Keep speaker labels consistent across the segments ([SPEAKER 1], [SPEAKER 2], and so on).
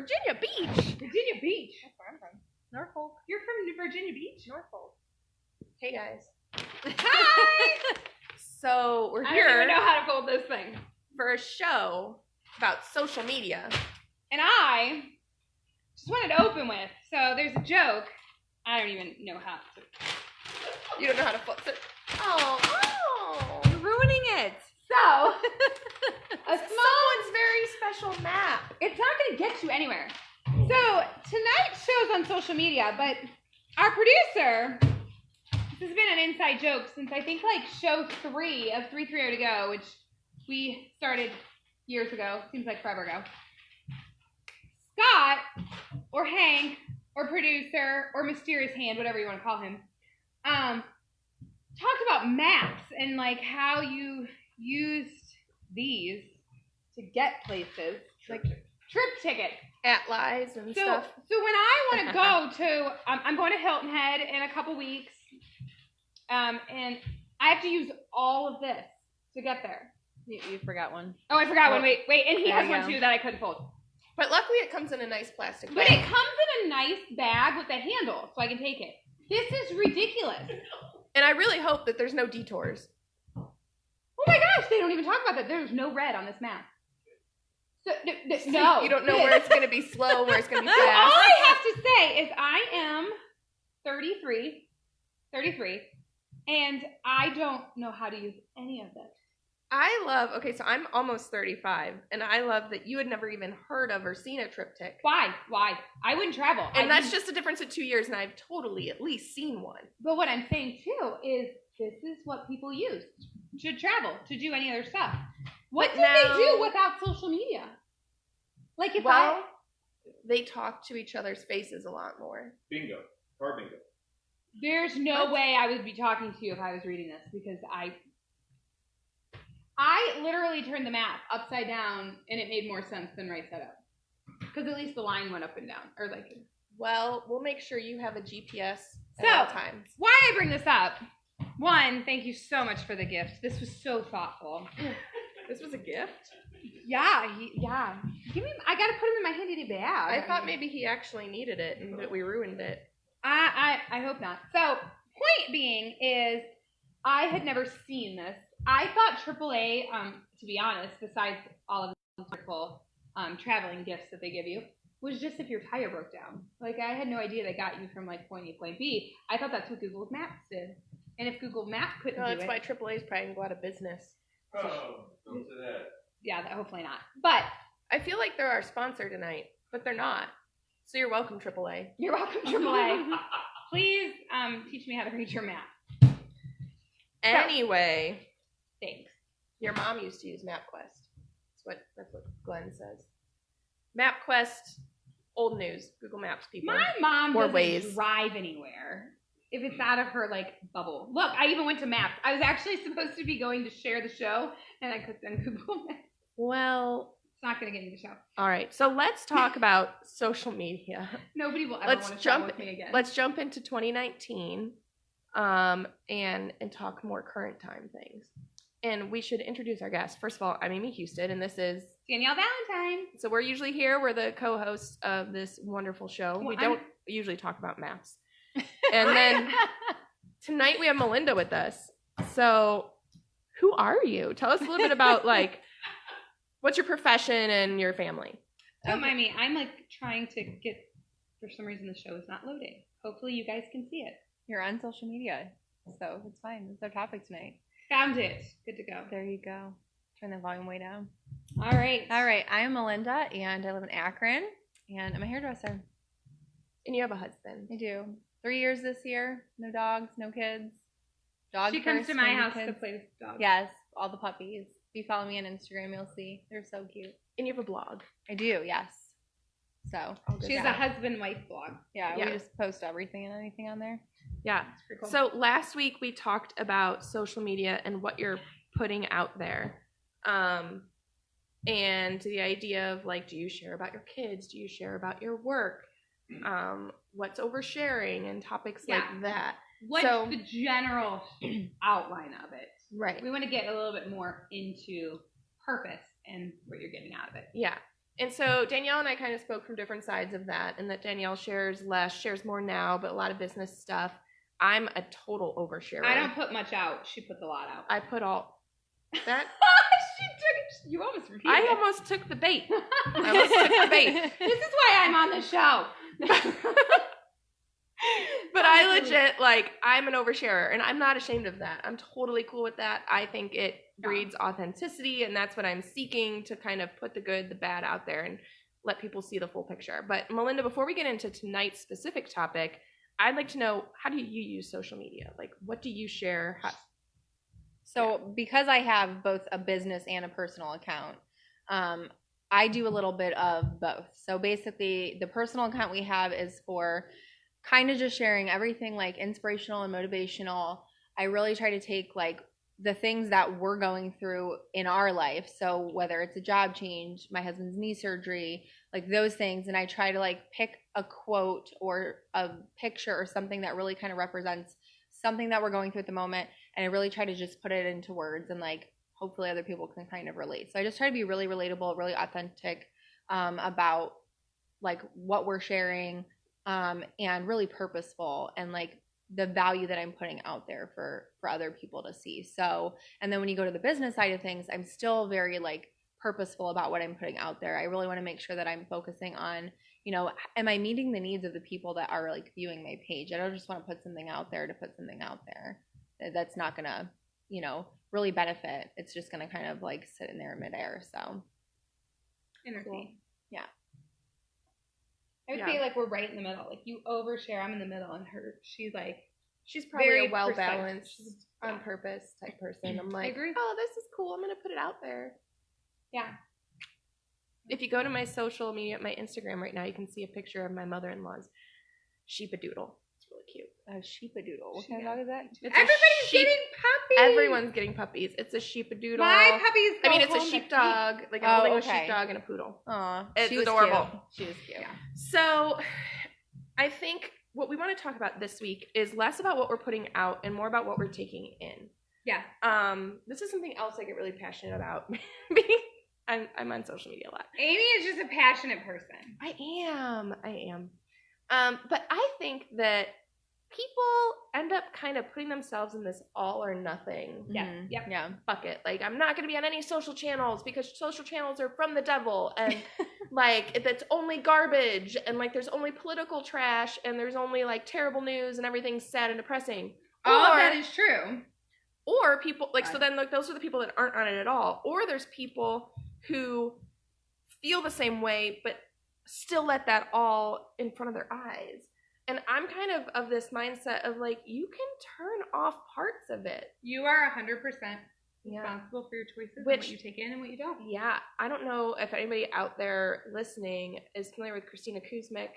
[SPEAKER 1] Virginia Beach.
[SPEAKER 2] Virginia Beach.
[SPEAKER 1] That's where I'm from. Norfolk.
[SPEAKER 2] You're from Virginia Beach?
[SPEAKER 1] Norfolk. Hey, guys.
[SPEAKER 2] Hi!
[SPEAKER 1] So we're
[SPEAKER 2] I
[SPEAKER 1] here
[SPEAKER 2] don't even know how to fold this thing.
[SPEAKER 1] for a show about social media.
[SPEAKER 2] And I just wanted to open with, so there's a joke. I don't even know how to.
[SPEAKER 1] You don't know how to flip it? Oh.
[SPEAKER 3] You're ruining it.
[SPEAKER 2] So,
[SPEAKER 1] Someone's very special map.
[SPEAKER 2] it's not going to get you anywhere. So, tonight's show's on social media, but our producer, this has been an inside joke since I think like show 3 of 330 to go, which we started years ago. Seems like forever ago. Scott, or Hank, or producer, or mysterious hand, whatever you want to call him, talked about maps and like how you used these to get places, like trip tickets.
[SPEAKER 1] At-lies and stuff.
[SPEAKER 2] So when I want to go to, I'm going to Hilton Head in a couple weeks, and I have to use all of this to get there.
[SPEAKER 3] You forgot one.
[SPEAKER 2] Oh, I forgot one. Wait, and he
[SPEAKER 3] There
[SPEAKER 2] has
[SPEAKER 3] you
[SPEAKER 2] one
[SPEAKER 3] go.
[SPEAKER 2] too that I couldn't fold.
[SPEAKER 1] But luckily it comes in a nice plastic
[SPEAKER 2] But
[SPEAKER 1] bag.
[SPEAKER 2] it comes in a nice bag with a handle, so I can take it. This is ridiculous.
[SPEAKER 1] And I really hope that there's no detours.
[SPEAKER 2] Oh my gosh, they don't even talk about that. There's no red on this map. So, no.
[SPEAKER 1] You don't know where it's going to be slow, where it's going to be
[SPEAKER 2] So all
[SPEAKER 1] fast.
[SPEAKER 2] I have to say is I am 33, and I don't know how to use any of this.
[SPEAKER 1] Okay, so I'm almost 35, and I love that you had never even heard of or seen a triptych.
[SPEAKER 2] Why? I wouldn't travel.
[SPEAKER 1] And that's just a difference of 2 years, and I've totally at least seen one.
[SPEAKER 2] But what I'm saying too is this is what people use to travel, to do any other stuff. What
[SPEAKER 1] But
[SPEAKER 2] do
[SPEAKER 1] now-
[SPEAKER 2] they do without social media? Like if
[SPEAKER 1] they talk to each other's faces a lot more.
[SPEAKER 4] Bingo. Car bingo.
[SPEAKER 2] there's no way I would be talking to you if I was reading this because I literally turned the map upside down and it made more sense than right side up. Because at least the line went up and down. Or like.
[SPEAKER 1] Well, we'll make sure you have a GPS
[SPEAKER 2] So,
[SPEAKER 1] at all times.
[SPEAKER 2] Why I bring this up. One, thank you so much for the gift. This was so thoughtful.
[SPEAKER 1] This was a gift?
[SPEAKER 2] Yeah. Give me. I gotta put him in my handy bag.
[SPEAKER 1] I thought maybe he actually needed it and that we ruined it.
[SPEAKER 2] I hope not. So, point being is, I had never seen this. I thought AAA, to be honest, besides all of the wonderful traveling gifts that they give you, was just if your tire broke down. Like, I had no idea they got you from, like, point A to point B. I thought that's what Google Maps did. And if Google Maps couldn't
[SPEAKER 1] No,
[SPEAKER 2] do
[SPEAKER 1] that's
[SPEAKER 2] it...
[SPEAKER 1] why AAA's probably going to go out of business.
[SPEAKER 4] Oh, don't say that.
[SPEAKER 2] Yeah, hopefully not. But...
[SPEAKER 1] I feel like they're our sponsor tonight, but they're not. So you're welcome, AAA.
[SPEAKER 2] You're welcome, AAA. Please teach me how to read your map.
[SPEAKER 1] Anyway,
[SPEAKER 2] Thanks.
[SPEAKER 1] your mom used to use MapQuest. That's what Glenn says. MapQuest, old news. Google Maps people.
[SPEAKER 2] My mom
[SPEAKER 1] Or
[SPEAKER 2] doesn't
[SPEAKER 1] Waze.
[SPEAKER 2] drive anywhere if it's out of her, like, bubble. Look, I even went to Maps. I was actually supposed to be going to share the show, and I clicked on Google Maps.
[SPEAKER 1] Well,
[SPEAKER 2] It's not going to get me the show.
[SPEAKER 1] all right. So let's talk about social media.
[SPEAKER 2] Nobody will ever
[SPEAKER 1] Let's
[SPEAKER 2] want to travel
[SPEAKER 1] jump.
[SPEAKER 2] with me again.
[SPEAKER 1] Let's jump into 2019, and talk more current time things. And we should introduce our guest. First of all, I'm Amy Houston, and this is
[SPEAKER 2] Danielle Valentine.
[SPEAKER 1] so we're usually here. We're the co-hosts of this wonderful show.
[SPEAKER 2] Well,
[SPEAKER 1] We don't usually talk about maps. And then tonight we have Melinda with us. So who are you? Tell us a little bit about like what's your profession and your family.
[SPEAKER 2] Don't mind me. I'm, like, trying to get, for some reason the show is not loading. Hopefully you guys can see it.
[SPEAKER 3] You're on social media, so it's fine. It's our topic tonight.
[SPEAKER 2] Found it. Good to go.
[SPEAKER 3] There you go. Turn the volume way down.
[SPEAKER 2] All right.
[SPEAKER 3] All right. I am Melinda, and I live in Akron, and I'm a hairdresser.
[SPEAKER 1] And you have a husband.
[SPEAKER 3] I do. 3 years this year. No dogs, no kids. Dogs
[SPEAKER 2] She comes
[SPEAKER 3] first,
[SPEAKER 2] to my
[SPEAKER 3] maybe
[SPEAKER 2] house
[SPEAKER 3] kids.
[SPEAKER 2] to play with dogs.
[SPEAKER 3] Yes, all the puppies. If you follow me on Instagram, you'll see. They're so cute.
[SPEAKER 1] And you have a blog.
[SPEAKER 3] I do, yes. So,
[SPEAKER 1] I'll go
[SPEAKER 2] She's
[SPEAKER 1] down.
[SPEAKER 2] a husband-wife blog.
[SPEAKER 3] yeah,
[SPEAKER 1] Yeah.
[SPEAKER 3] we just post everything and anything on there.
[SPEAKER 1] Yeah.
[SPEAKER 2] It's pretty cool.
[SPEAKER 1] So last week we talked about social media and what you're putting out there. And the idea of like, do you share about your kids? Do you share about your work? What's oversharing and topics
[SPEAKER 2] Yeah.
[SPEAKER 1] like that.
[SPEAKER 2] What's
[SPEAKER 1] So-
[SPEAKER 2] the general outline of it?
[SPEAKER 1] Right.
[SPEAKER 2] We want to get a little bit more into purpose and what you're getting out of it.
[SPEAKER 1] Yeah. And so Danielle and I kind of spoke from different sides of that, and that Danielle shares less, shares more now, but a lot of business stuff. I'm a total oversharer.
[SPEAKER 2] I don't put much out. She puts a lot out.
[SPEAKER 1] I put all that.
[SPEAKER 2] You almost repeated
[SPEAKER 1] I
[SPEAKER 2] it.
[SPEAKER 1] almost took the bait. I almost took the bait.
[SPEAKER 2] This is why I'm on the show.
[SPEAKER 1] But I legit, like, I'm an oversharer, and I'm not ashamed of that. I'm totally cool with that. I think it breeds authenticity, and that's what I'm seeking, to kind of put the good, the bad out there and let people see the full picture. But Melinda, before we get into tonight's specific topic, I'd like to know, how do you use social media? Like, what do you share?
[SPEAKER 3] So because I have both a business and a personal account, I do a little bit of both. So basically, the personal account we have is for kind of just sharing everything like inspirational and motivational. I really try to take like the things that we're going through in our life. So whether it's a job change, my husband's knee surgery, like those things. And I try to like pick a quote or a picture or something that really kind of represents something that we're going through at the moment. And I really try to just put it into words, and like hopefully other people can kind of relate. So I just try to be really relatable, really authentic about like what we're sharing, and really purposeful, and like the value that I'm putting out there for other people to see. So, and then when you go to the business side of things, I'm still very like purposeful about what I'm putting out there. I really want to make sure that I'm focusing on, am I meeting the needs of the people that are like viewing my page? I don't just want to put something out there to put something out there that's not gonna, really benefit. It's just gonna kind of like sit in there in midair. So
[SPEAKER 2] Entertain.
[SPEAKER 3] Yeah.
[SPEAKER 2] I would say like we're right in the middle. Like you overshare, I'm in the middle, and
[SPEAKER 1] she's probably
[SPEAKER 2] very
[SPEAKER 1] a well-balanced,
[SPEAKER 2] precise.
[SPEAKER 1] on purpose type person. I'm like,
[SPEAKER 2] agree.
[SPEAKER 1] oh, this is cool. I'm going to put it out there.
[SPEAKER 2] Yeah.
[SPEAKER 1] If you go to my social media, my Instagram right now, you can see a picture of my mother-in-law's sheepadoodle. It's really cute.
[SPEAKER 3] A sheepadoodle. What kind of dog is that?
[SPEAKER 1] It's
[SPEAKER 2] Everybody's getting puppies.
[SPEAKER 1] Everyone's getting puppies. It's a sheepadoodle.
[SPEAKER 2] My puppies.
[SPEAKER 1] I mean, it's a sheepdog. Like, I'm holding a
[SPEAKER 3] okay.
[SPEAKER 1] sheepdog and a poodle.
[SPEAKER 3] Aw,
[SPEAKER 1] It's
[SPEAKER 3] she was
[SPEAKER 1] adorable.
[SPEAKER 3] Cute. She was cute.
[SPEAKER 2] Yeah.
[SPEAKER 1] So, I think what we want to talk about this week is less about what we're putting out and more about what we're taking in.
[SPEAKER 2] Yeah.
[SPEAKER 1] This is something else I get really passionate about. I'm on social media a lot.
[SPEAKER 2] Amy is just a passionate person.
[SPEAKER 1] I am. But I think that people end up kind of putting themselves in this all or nothing
[SPEAKER 2] Yeah.
[SPEAKER 3] Mhm.
[SPEAKER 2] Yep.
[SPEAKER 3] Yeah.
[SPEAKER 1] bucket. Like, I'm not going to be on any social channels because social channels are from the devil, and like that's only garbage, and like there's only political trash, and there's only like terrible news, and everything's sad and depressing.
[SPEAKER 2] All of
[SPEAKER 1] Or-
[SPEAKER 2] that is true.
[SPEAKER 1] Or people like, so then like those are the people that aren't on it at all. Or there's people who feel the same way but still let that all in front of their eyes. And I'm kind of this mindset of like, you can turn off parts of it.
[SPEAKER 2] You are 100%
[SPEAKER 1] Yeah.
[SPEAKER 2] responsible for your choices, and
[SPEAKER 1] Which-
[SPEAKER 2] what you take in and what you don't.
[SPEAKER 1] Yeah. I don't know if anybody out there listening is familiar with Christina Kuzmic.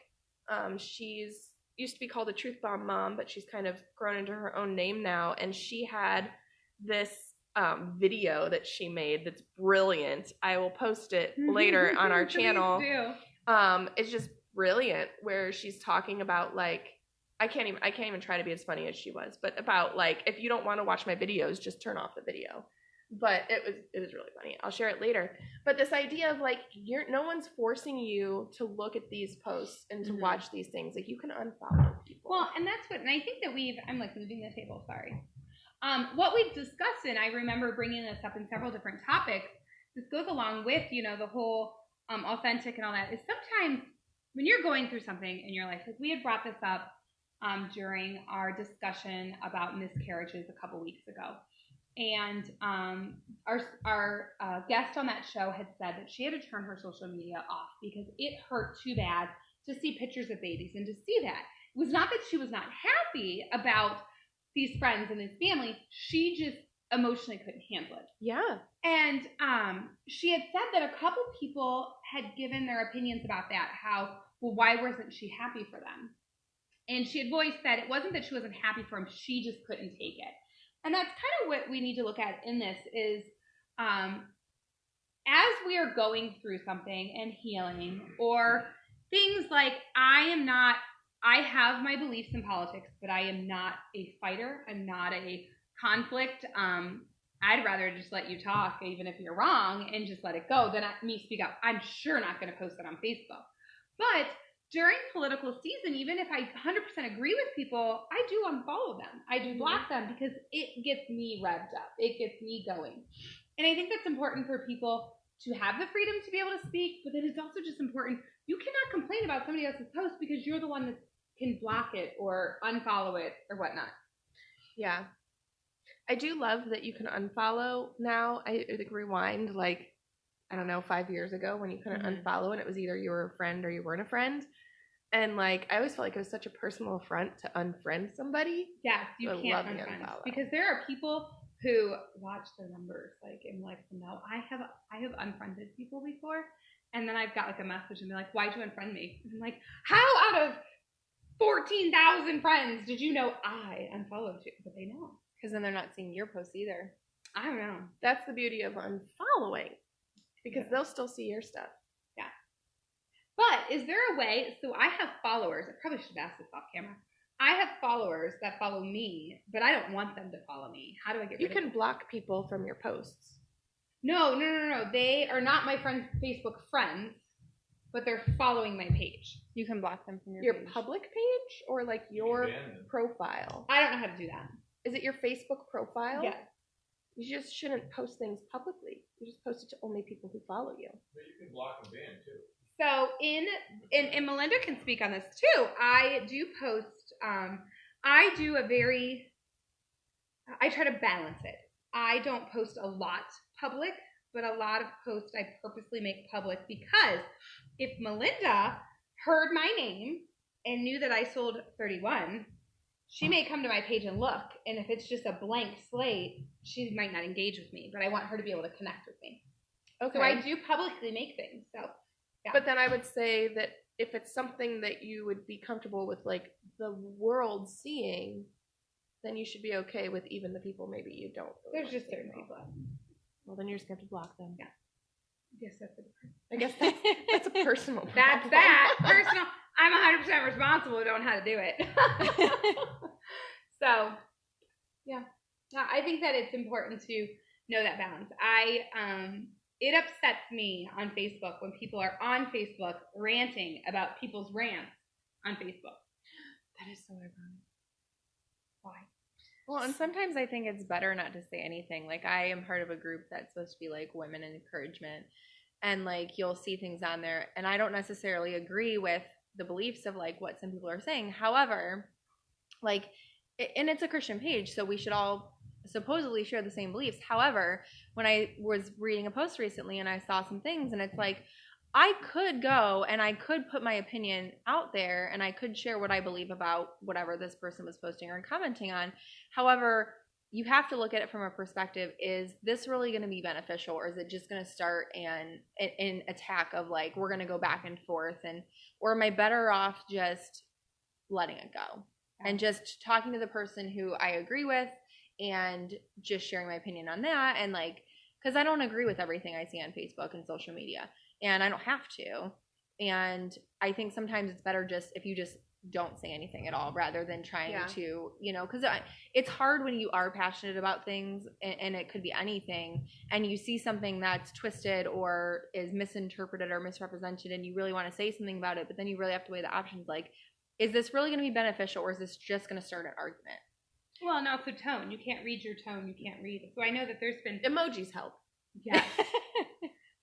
[SPEAKER 1] She's used to be called a Truth Bomb Mom, but she's kind of grown into her own name now. And she had this video that she made that's brilliant. I will post it later on our channel.
[SPEAKER 2] Please do.
[SPEAKER 1] It's just brilliant, where she's talking about like, I can't even try to be as funny as she was, but about like, if you don't want to watch my videos, just turn off the video. But it was really funny. I'll share it later. But this idea of like, no one's forcing you to look at these posts and to watch these things. Like, you can unfollow people.
[SPEAKER 2] Well, and I think that I'm like moving the table, sorry. What we've discussed, and I remember bringing this up in several different topics, this goes along with, the whole authentic and all that, is sometimes when you're going through something in your life, like we had brought this up during our discussion about miscarriages a couple weeks ago. And our guest on that show had said that she had to turn her social media off because it hurt too bad to see pictures of babies and to see that. It was not that she was not happy about these friends and this family. She just emotionally couldn't handle it.
[SPEAKER 1] Yeah.
[SPEAKER 2] And she had said that a couple people had given their opinions about that, how, well, why wasn't she happy for them? And she had voiced that it wasn't that she wasn't happy for them, she just couldn't take it. And that's kind of what we need to look at in this is, as we are going through something and healing, or things like, I have my beliefs in politics, but I am not a fighter. I'm not a conflict I'd rather just let you talk, even if you're wrong, and just let it go than me speak up. I'm sure not going to post that on Facebook. But during political season, even if I 100% agree with people, I do unfollow them. I do block them because it gets me revved up. It gets me going. And I think that's important for people to have the freedom to be able to speak, but then it's also just important. You cannot complain about somebody else's post because you're the one that can block it or unfollow it or whatnot.
[SPEAKER 1] Yeah. I do love that you can unfollow now. I think rewind, like, I don't know, 5 years ago when you couldn't unfollow and it was either you were a friend or you weren't a friend. And, like, I always felt like it was such a personal affront to unfriend somebody.
[SPEAKER 2] Yes, you can't unfriend. Because there are people who watch their numbers, like, and like, no, I have unfriended people before, and then I've got like a message and they're like, why'd you unfriend me? And I'm like, how out of 14,000 friends did you know I unfollowed you? But they know.
[SPEAKER 3] Because then they're not seeing your posts either.
[SPEAKER 2] I don't know.
[SPEAKER 1] That's the beauty of unfollowing, because they'll still see your stuff.
[SPEAKER 2] Yeah. But is there a way, so I have followers, I probably should have asked this off camera. I have followers that follow me, but I don't want them to follow me. How do I get rid of
[SPEAKER 1] You can
[SPEAKER 2] them?
[SPEAKER 1] block people from your posts.
[SPEAKER 2] No. They are not my Facebook friends, but they're following my page.
[SPEAKER 3] You can block them from your page.
[SPEAKER 1] Public page or like your profile?
[SPEAKER 2] I don't know how to do that.
[SPEAKER 1] Is it your Facebook profile?
[SPEAKER 2] Yes.
[SPEAKER 1] You just shouldn't post things publicly. You just post it to only people who follow you.
[SPEAKER 4] But you can block and ban too.
[SPEAKER 2] So and Melinda can speak on this too. I do post. I try to balance it. I don't post a lot public, but a lot of posts I purposely make public because if Melinda heard my name and knew that I sold 31, she may come to my page and look. And if it's just a blank slate, she might not engage with me. But I want her to be able to connect with me.
[SPEAKER 1] Okay.
[SPEAKER 2] So I do publicly make things. So. Yeah.
[SPEAKER 1] But then I would say that if it's something that you would be comfortable with, like, the world seeing, then you should be okay with even the people maybe you don't. Really
[SPEAKER 2] There's just certain people.
[SPEAKER 1] Well, then you're just going to have to block them.
[SPEAKER 2] Yeah.
[SPEAKER 1] I guess that's a personal problem.
[SPEAKER 2] That's that. Personal. I'm 100% responsible. I don't know how to do it. So, yeah. I think that it's important to know that balance. It upsets me on Facebook when people are on Facebook ranting about people's rants on Facebook.
[SPEAKER 3] That is so ironic.
[SPEAKER 2] Why?
[SPEAKER 3] Well, and sometimes I think it's better not to say anything. Like, I am part of a group that's supposed to be like women in encouragement, and like you'll see things on there, and I don't necessarily agree with the beliefs of like what some people are saying. However, like, and it's a Christian page, so we should all supposedly share the same beliefs. However, when I was reading a post recently and I saw some things, and it's like, I could go and I could put my opinion out there and I could share what I believe about whatever this person was posting or commenting on. However, you have to look at it from a perspective, is this really going to be beneficial, or is it just going to start an attack of like, we're going to go back and forth, or am I better off just letting it go and just talking to the person who I agree with and just sharing my opinion on that? And like, because I don't agree with everything I see on Facebook and social media, and I don't have to. And I think sometimes it's better just if you just don't say anything at all, rather than trying to, because it's hard when you are passionate about things, and it could be anything, and you see something that's twisted or is misinterpreted or misrepresented, and you really want to say something about it, but then you really have to weigh the options, like, is this really going to be beneficial, or is this just going to start an argument?
[SPEAKER 2] Well, and also tone. You can't read your tone. You can't read it. So I know that there's been
[SPEAKER 1] Emojis help.
[SPEAKER 2] Yes.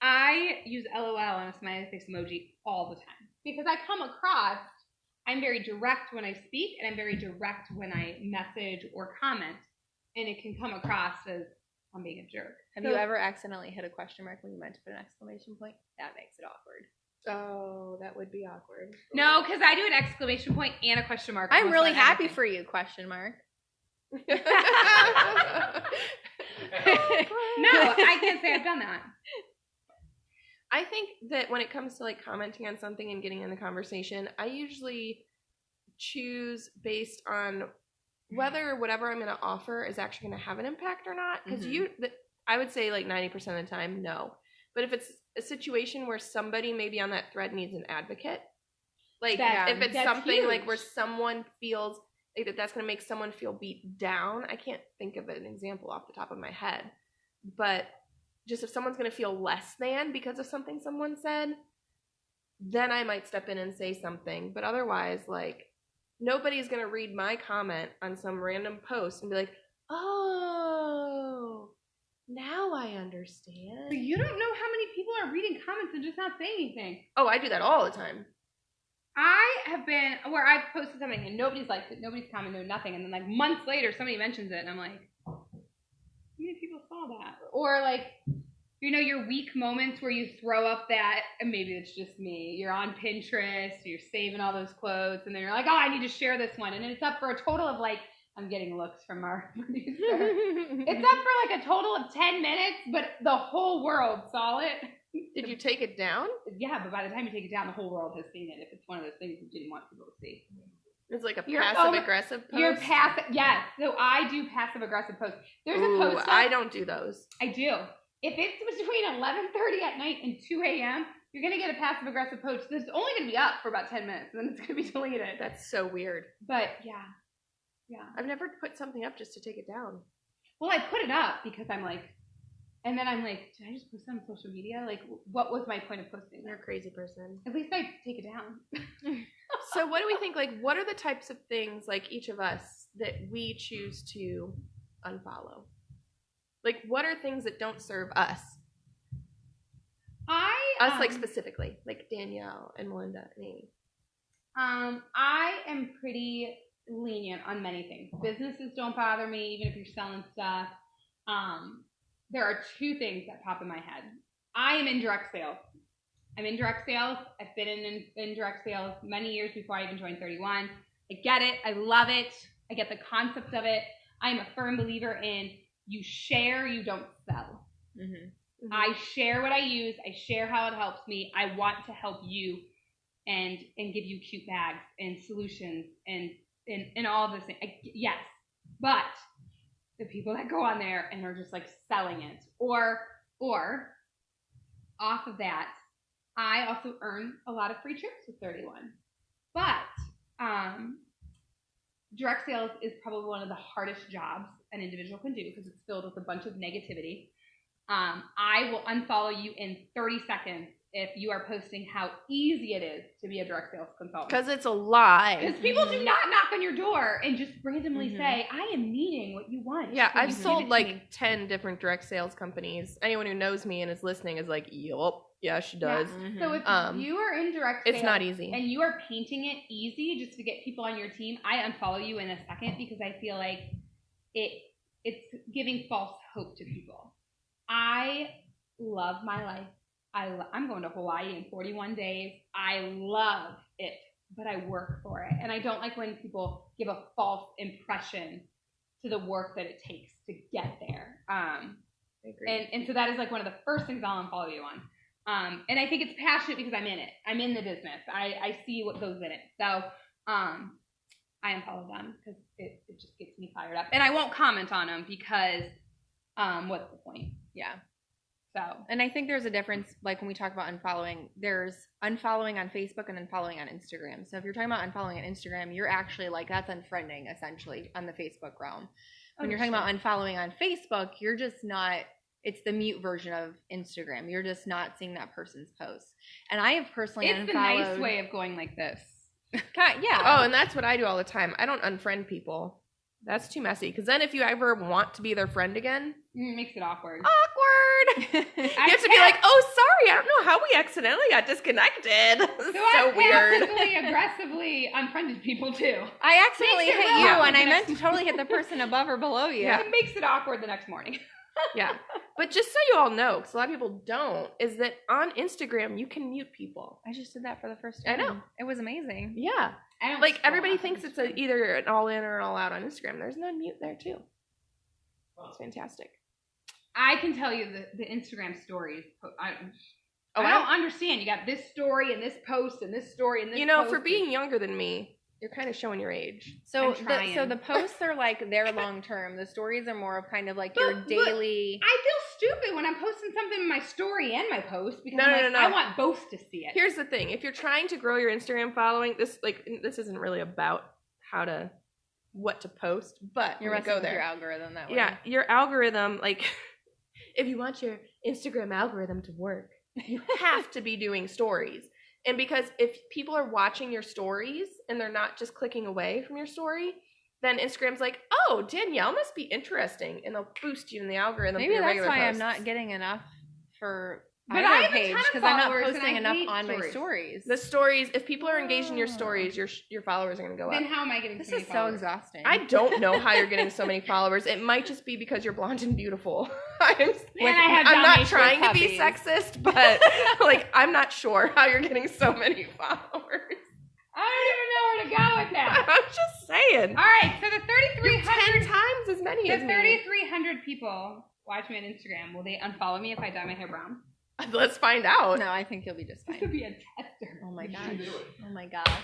[SPEAKER 2] I use LOL on a smiley face emoji all the time because I come across, I'm very direct when I speak, and I'm very direct when I message or comment, and it can come across as I'm being a jerk.
[SPEAKER 3] Have you ever accidentally hit a question mark when you meant to put an exclamation point? That makes it awkward.
[SPEAKER 1] Oh, that would be awkward.
[SPEAKER 2] No, because I do an exclamation point and a question mark.
[SPEAKER 3] I'm really happy for you, question mark.
[SPEAKER 2] No, I can't say I've done that.
[SPEAKER 1] I think that when it comes to like commenting on something and getting in the conversation, I usually choose based on whether whatever I'm going to offer is actually going to have an impact or not. Because I would say like 90% of the time, no. But if it's a situation where somebody maybe on that thread needs an advocate, like if it's something huge, like where someone feels like that's going to make someone feel beat down, I can't think of an example off the top of my head. but just if someone's going to feel less than because of something someone said, then I might step in and say something. But otherwise, like, nobody's going to read my comment on some random post and be like, oh, now I understand.
[SPEAKER 2] But you don't know how many people are reading comments and just not saying anything.
[SPEAKER 1] Oh, I do that all the time.
[SPEAKER 2] I have been where I've posted something and nobody's liked it, nobody's commented, nothing, and then like months later somebody mentions it and I'm like, how many people saw that? Or like, you know, your weak moments where you throw up that, and maybe it's just me, you're on Pinterest, you're saving all those quotes, and then you're like, oh, I need to share this one, and it's up for a total of like, I'm getting looks from our producer. It's up for like a total of 10 minutes, but the whole world saw it.
[SPEAKER 1] Did you take it down?
[SPEAKER 2] Yeah, but by the time you take it down, the whole world has seen it. If it's one of those things you didn't want people to see.
[SPEAKER 1] It's like a
[SPEAKER 2] You're-
[SPEAKER 1] passive-aggressive post?
[SPEAKER 2] You're passive. Yes. So I do passive-aggressive posts. There's a post.
[SPEAKER 1] I don't do those.
[SPEAKER 2] I do. If it's between 11:30 at night and 2 a.m., you're going to get a passive-aggressive post that's only going to be up for about 10 minutes, and then it's going to be deleted.
[SPEAKER 1] That's so weird.
[SPEAKER 2] But, yeah. Yeah.
[SPEAKER 1] I've never put something up just to take it down.
[SPEAKER 2] Well, I put it up because I'm like, and then I'm like, did I just post it on social media? Like, what was my point of posting?
[SPEAKER 1] You're a crazy person.
[SPEAKER 2] At least I take it down.
[SPEAKER 1] So what do we think, like, what are the types of things, like, each of us that we choose to unfollow? Like, what are things that don't serve us? Us, like, specifically. Like Danielle and Melinda and Amy.
[SPEAKER 2] I am pretty lenient on many things. Businesses don't bother me, even if you're selling stuff. There are two things that pop in my head. I am in direct sales. I'm in direct sales. I've been in direct sales many years before I even joined 31. I get it. I love it. I get the concept of it. I'm a firm believer in you share, you don't sell.
[SPEAKER 3] Mm-hmm.
[SPEAKER 2] I share what I use. I share how it helps me. I want to help you and give you cute bags and solutions and all this thing. Yes, but the people that go on there and are just like selling it, or off of that, I also earn a lot of free trips with 31. But direct sales is probably one of the hardest jobs an individual can do because it's filled with a bunch of negativity. I will unfollow you in 30 seconds if you are posting how easy it is to be a direct sales consultant.
[SPEAKER 1] Because it's a lie.
[SPEAKER 2] Because people do not knock on your door and just randomly say, I am needing what you want.
[SPEAKER 1] Yeah, I've
[SPEAKER 2] Give it
[SPEAKER 1] sold
[SPEAKER 2] to
[SPEAKER 1] like
[SPEAKER 2] me.
[SPEAKER 1] 10 different direct sales companies. Anyone who knows me and is listening is like, yup, yeah, she does.
[SPEAKER 3] Mm-hmm.
[SPEAKER 2] So if you are in direct sales
[SPEAKER 1] It's not easy.
[SPEAKER 2] and you are painting it easy just to get people on your team, I unfollow you in a second because I feel like it's giving false hope to people. I love my life. I'm going to Hawaii in 41 days. I love it, but I work for it. And I don't like when people give a false impression to the work that it takes to get there.
[SPEAKER 1] I agree.
[SPEAKER 2] And so that is like one of the first things I'll unfollow you on. And I think it's passionate because I'm in it. I'm in the business. I see what goes in it. So I unfollow them because it just gets me fired up. And I won't comment on them because what's the point?
[SPEAKER 3] Yeah.
[SPEAKER 2] So,
[SPEAKER 3] and I think there's a difference, like when we talk about unfollowing, there's unfollowing on Facebook and unfollowing on Instagram. So if you're talking about unfollowing on Instagram, you're actually like, that's unfriending essentially on the Facebook realm. When you're talking about unfollowing on Facebook, you're just not, it's the mute version of Instagram. You're just not seeing that person's posts. And I have personally
[SPEAKER 2] it's the nice way of going like this.
[SPEAKER 3] Yeah.
[SPEAKER 1] Oh, and that's what I do all the time. I don't unfriend people. That's too messy. Because then if you ever want to be their friend again,
[SPEAKER 2] It makes it awkward.
[SPEAKER 1] awkward. You have to be like, oh, sorry, I don't know how we accidentally got disconnected.
[SPEAKER 2] So
[SPEAKER 1] so
[SPEAKER 2] I
[SPEAKER 1] weird.
[SPEAKER 2] passively, aggressively unfriended people too.
[SPEAKER 3] I accidentally
[SPEAKER 2] Makes it
[SPEAKER 3] hit you,
[SPEAKER 2] wrong
[SPEAKER 3] and
[SPEAKER 2] the
[SPEAKER 3] I meant
[SPEAKER 2] next
[SPEAKER 3] to totally hit the person above or below you.
[SPEAKER 1] Yeah.
[SPEAKER 2] It makes it awkward the next morning.
[SPEAKER 1] Yeah. But just so you all know, because a lot of people don't, is that on Instagram, you can mute people.
[SPEAKER 3] I just did that for the first
[SPEAKER 1] I
[SPEAKER 3] time.
[SPEAKER 1] know.
[SPEAKER 3] It was amazing.
[SPEAKER 1] Yeah.
[SPEAKER 2] I don't
[SPEAKER 1] Like,
[SPEAKER 2] scroll
[SPEAKER 1] everybody
[SPEAKER 2] on
[SPEAKER 1] thinks it's
[SPEAKER 2] Instagram.
[SPEAKER 1] either an all in or an all out on Instagram. There's an unmute there, too. It's fantastic.
[SPEAKER 2] I can tell you the Instagram stories. I
[SPEAKER 1] Oh,
[SPEAKER 2] don't understand. You got this story and this post and this story and this.
[SPEAKER 1] You know,
[SPEAKER 2] post
[SPEAKER 1] for
[SPEAKER 2] and-
[SPEAKER 1] being younger than me, you're kind of showing your age.
[SPEAKER 3] So
[SPEAKER 2] I'm trying.
[SPEAKER 3] the posts are like they're long term. The stories are more of kind of like your
[SPEAKER 2] But-
[SPEAKER 3] daily.
[SPEAKER 2] I feel stupid when I'm posting something in my story and my post because
[SPEAKER 1] No,
[SPEAKER 2] I'm
[SPEAKER 1] no,
[SPEAKER 2] like,
[SPEAKER 1] no, no.
[SPEAKER 2] I want both to see it.
[SPEAKER 1] Here's the thing. If you're trying to grow your Instagram following, this isn't really about what to post, but
[SPEAKER 3] You're
[SPEAKER 1] we're gonna
[SPEAKER 3] messing
[SPEAKER 1] go
[SPEAKER 3] with
[SPEAKER 1] there.
[SPEAKER 3] your algorithm that way.
[SPEAKER 1] Yeah, your algorithm, like, if you want your Instagram algorithm to work, you have to be doing stories. And because if people are watching your stories and they're not just clicking away from your story, then Instagram's like, oh, Danielle must be interesting, and they'll boost you in the algorithm.
[SPEAKER 3] Maybe
[SPEAKER 1] for your
[SPEAKER 3] that's
[SPEAKER 1] regular
[SPEAKER 3] why
[SPEAKER 1] posts.
[SPEAKER 3] I'm not getting enough for
[SPEAKER 2] But I
[SPEAKER 3] either
[SPEAKER 2] have a
[SPEAKER 3] page
[SPEAKER 2] ton of
[SPEAKER 3] because I'm not
[SPEAKER 2] followers and
[SPEAKER 3] posting
[SPEAKER 2] I
[SPEAKER 3] enough
[SPEAKER 2] hate
[SPEAKER 3] on my
[SPEAKER 2] stories.
[SPEAKER 3] stories.
[SPEAKER 1] The stories, if people are engaged in your stories, your followers are going to go up.
[SPEAKER 2] Then how am I getting
[SPEAKER 3] This
[SPEAKER 2] so many
[SPEAKER 3] is so
[SPEAKER 2] followers?
[SPEAKER 3] exhausting.
[SPEAKER 1] I don't know how you're getting so many followers. It might just be because you're blonde and beautiful. I'm
[SPEAKER 2] have
[SPEAKER 1] not
[SPEAKER 2] Dalmatian
[SPEAKER 1] trying to be
[SPEAKER 3] puppies.
[SPEAKER 1] sexist, but like I'm not sure how you're getting so many followers.
[SPEAKER 2] I don't even know where to go with that.
[SPEAKER 1] I'm just saying.
[SPEAKER 2] All right, so the
[SPEAKER 1] You're
[SPEAKER 2] 3,300
[SPEAKER 1] 10 times as many as me.
[SPEAKER 2] 3,300 people watch me on Instagram. Will they unfollow me if I dye my hair brown?
[SPEAKER 1] Let's find out.
[SPEAKER 3] No, I think you'll be just
[SPEAKER 2] This
[SPEAKER 3] fine.
[SPEAKER 2] could be a tester.
[SPEAKER 3] Oh my
[SPEAKER 4] You
[SPEAKER 3] gosh.
[SPEAKER 4] should do it.
[SPEAKER 3] Oh my gosh.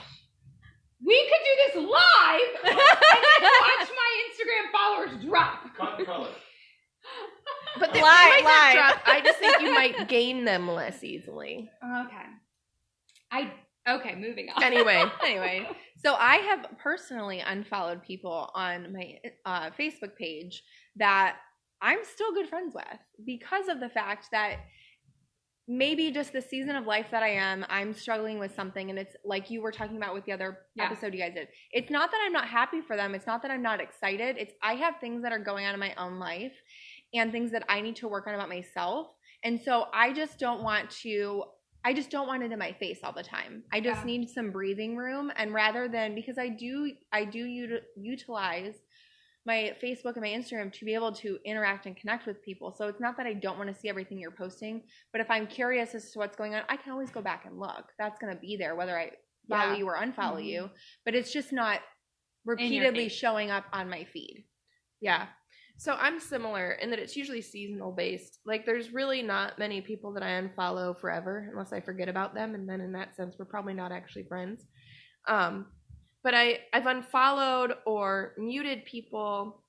[SPEAKER 2] We could do this live and then watch my Instagram followers drop.
[SPEAKER 4] Cut the color.
[SPEAKER 1] But they
[SPEAKER 3] Lie,
[SPEAKER 1] might not
[SPEAKER 3] lie.
[SPEAKER 1] drop. I just think you might gain them less easily.
[SPEAKER 2] Okay, moving on.
[SPEAKER 1] Anyway,
[SPEAKER 3] So I have personally unfollowed people on my Facebook page that I'm still good friends with because of the fact that maybe just the season of life that I am, I'm struggling with something. And it's like you were talking about with the other episode you guys did. It's not that I'm not happy for them. It's not that I'm not excited. It's I have things that are going on in my own life and things that I need to work on about myself. And so I just don't want it in my face all the time. I just need some breathing room. And rather than, because I do utilize my Facebook and my Instagram to be able to interact and connect with people. So it's not that I don't want to see everything you're posting, but if I'm curious as to what's going on, I can always go back and look. That's going to be there, whether I follow you or unfollow you. But it's just not repeatedly showing up on my feed.
[SPEAKER 1] yeah. So I'm similar in that it's usually seasonal based. Like there's really not many people that I unfollow forever unless I forget about them. And then in that sense, we're probably not actually friends. But I've unfollowed or muted people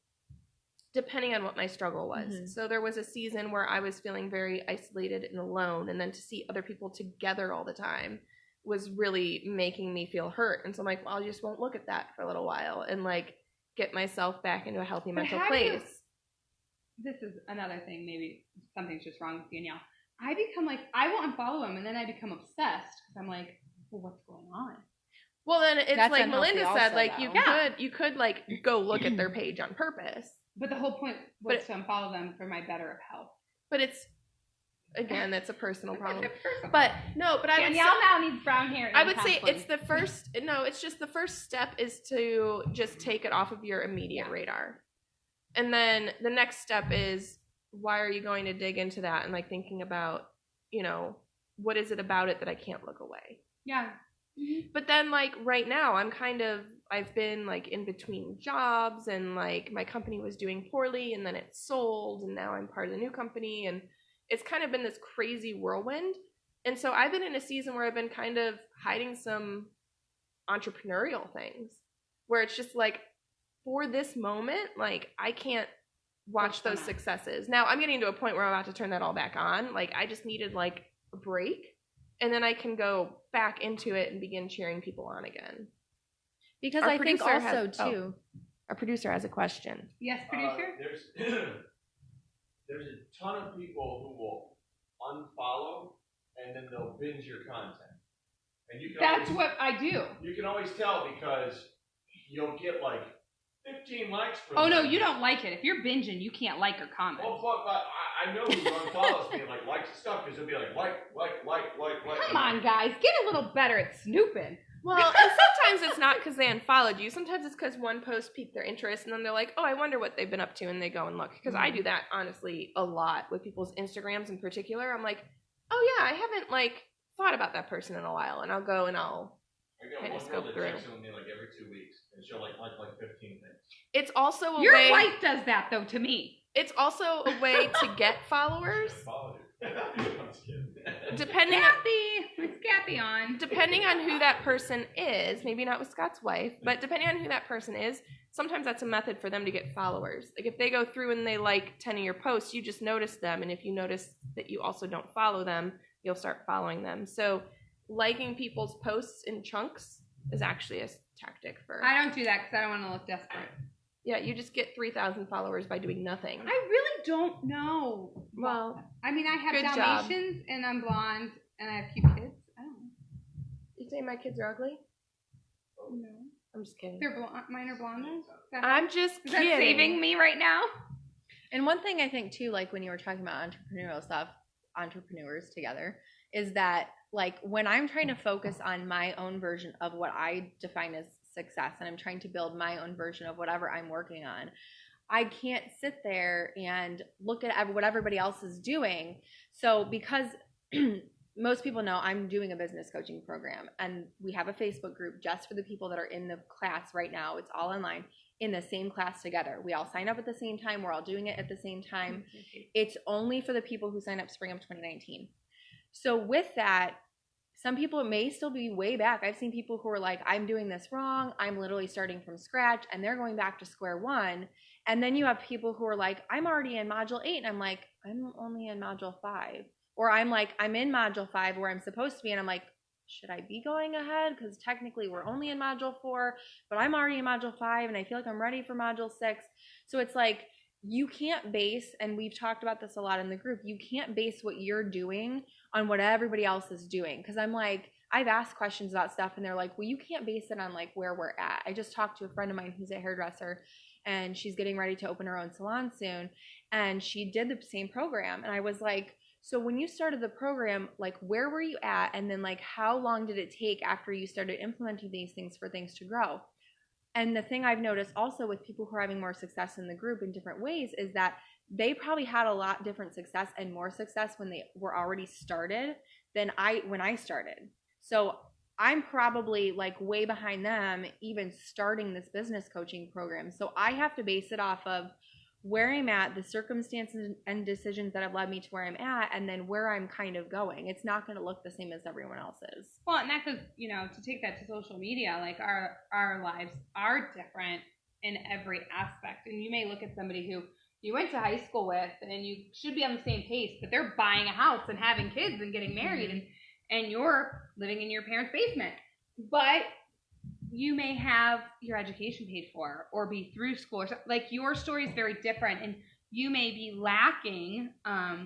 [SPEAKER 1] depending on what my struggle was.
[SPEAKER 3] Mm-hmm.
[SPEAKER 1] So there was a season where I was feeling very isolated and alone. And then to see other people together all the time was really making me feel hurt. And so I'm like, well, I just won't look at that for a little while and like get myself back into a healthy mental place.
[SPEAKER 2] This is another thing. Maybe something's just wrong with Danielle. I become like, I will unfollow him and then I become obsessed because I'm like, well, what's going on?
[SPEAKER 1] Well, then it's
[SPEAKER 3] That's
[SPEAKER 1] like
[SPEAKER 3] unhealthy
[SPEAKER 1] Melinda
[SPEAKER 3] also,
[SPEAKER 1] said, like
[SPEAKER 3] though.
[SPEAKER 1] you could like go look at their page on purpose.
[SPEAKER 2] But the whole point was to unfollow them for my better of health.
[SPEAKER 1] But it's again, that's a personal problem.
[SPEAKER 2] Personal.
[SPEAKER 1] But no, but I would
[SPEAKER 2] Danielle
[SPEAKER 1] say,
[SPEAKER 2] now needs brown hair.
[SPEAKER 1] I would say it's the first. No, it's just the first step is to just take it off of your immediate radar, and then the next step is why are you going to dig into that and like thinking about, you know, what is it about it that I can't look away.
[SPEAKER 2] Yeah.
[SPEAKER 1] But then like right now I've been like in between jobs and like my company was doing poorly and then it sold and now I'm part of the new company and it's kind of been this crazy whirlwind. And so I've been in a season where I've been kind of hiding some entrepreneurial things where it's just like for this moment, like I can't watch those successes. Now I'm getting to a point where I'm about to turn that all back on. Like I just needed like a break. And then I can go back into it and begin cheering people on again.
[SPEAKER 3] Because
[SPEAKER 1] Our
[SPEAKER 3] I think
[SPEAKER 1] producer
[SPEAKER 3] also
[SPEAKER 1] has-
[SPEAKER 3] too.
[SPEAKER 1] Our producer has a question.
[SPEAKER 2] Yes, producer?
[SPEAKER 4] There's a ton of people who will unfollow and then they'll binge your content. And you can
[SPEAKER 2] That's
[SPEAKER 4] always,
[SPEAKER 2] what I do.
[SPEAKER 4] you can always tell because you'll get like 15 likes from
[SPEAKER 2] Oh, no,
[SPEAKER 4] them.
[SPEAKER 2] you don't like it. If you're binging, you can't like or comment.
[SPEAKER 4] Well, but I know who unfollows me and like likes stuff because it'll be like.
[SPEAKER 2] Come on, guys. Get a little better at snooping.
[SPEAKER 1] Well, and sometimes it's not because they unfollowed you. Sometimes it's because one post piqued their interest and then they're like, oh, I wonder what they've been up to. And they go and look. Because I do that, honestly, a lot with people's Instagrams in particular. I'm like, oh, yeah, I haven't like thought about that person in a while. And I'll go and I'll
[SPEAKER 4] I got
[SPEAKER 1] kinda
[SPEAKER 4] one girl
[SPEAKER 1] scope
[SPEAKER 4] that
[SPEAKER 1] through.
[SPEAKER 4] checks in with me like every 2 weeks and she'll like 15 things.
[SPEAKER 1] It's also a
[SPEAKER 2] Your
[SPEAKER 1] way.
[SPEAKER 2] wife does that, though, to me.
[SPEAKER 1] It's also a way to get followers.
[SPEAKER 4] Follow you. I'm just kidding.
[SPEAKER 1] Depending
[SPEAKER 2] It's Kathy on.
[SPEAKER 1] depending on who that person is, maybe not with Scott's wife, but depending on who that person is, sometimes that's a method for them to get followers. Like if they go through and they like 10 of your posts, you just notice them. And if you notice that you also don't follow them, you'll start following them. So liking people's posts in chunks is actually a tactic for.
[SPEAKER 2] I don't do that because I don't want to look desperate.
[SPEAKER 1] Yeah, you just get 3,000 followers by doing nothing.
[SPEAKER 2] I really don't know.
[SPEAKER 1] Well,
[SPEAKER 2] I mean, I have
[SPEAKER 1] good job.
[SPEAKER 2] Dalmatians, and I'm blonde, and I have cute kids. I don't know.
[SPEAKER 1] You say my kids are ugly?
[SPEAKER 2] No.
[SPEAKER 1] I'm just kidding.
[SPEAKER 2] They're mine are blonde.
[SPEAKER 1] I'm just
[SPEAKER 2] Is
[SPEAKER 1] kidding.
[SPEAKER 2] that saving me right now?
[SPEAKER 3] And one thing I think too, like when you were talking about entrepreneurial stuff, entrepreneurs together, is that like when I'm trying to focus on my own version of what I define as success, and I'm trying to build my own version of whatever I'm working on, I can't sit there and look at what everybody else is doing. So because most people know I'm doing a business coaching program, and we have a Facebook group just for the people that are in the class right now. It's all online, in the same class together. We all sign up at the same time. We're all doing it at the same time. It's only for the people who sign up spring of 2019. So with that, some people may still be way back. I've seen people who are like, I'm doing this wrong. I'm literally starting from scratch, and they're going back to square one. And then you have people who are like, I'm already in module 8. And I'm like, I'm only in module 5. Or I'm like, I'm in module 5 where I'm supposed to be. And I'm like, should I be going ahead? Because technically we're only in module 4, but I'm already in module 5 and I feel like I'm ready for module 6. So it's like, you can't base, and we've talked about this a lot in the group, you can't base what you're doing on what everybody else is doing. Because I'm like, I've asked questions about stuff and they're like, well, you can't base it on like where we're at. I just talked to a friend of mine who's a hairdresser, and she's getting ready to open her own salon soon, and she did the same program. And I was like, so when you started the program, like where were you at? And then like how long did it take after you started implementing these things for things to grow? And the thing I've noticed also with people who are having more success in the group in different ways is that they probably had a lot different success and more success when they were already started than when I started. So I'm probably like way behind them even starting this business coaching program. So I have to base it off of where I'm at, the circumstances and decisions that have led me to where I'm at, and then where I'm kind of going. It's not going to look the same as everyone else's.
[SPEAKER 2] Well, and that goes, to take that to social media, like our lives are different in every aspect. And you may look at somebody who you went to high school with and you should be on the same pace, but they're buying a house and having kids and getting married, and you're living in your parents' basement. But you may have your education paid for or be through school. Like your story is very different, and you may be lacking. I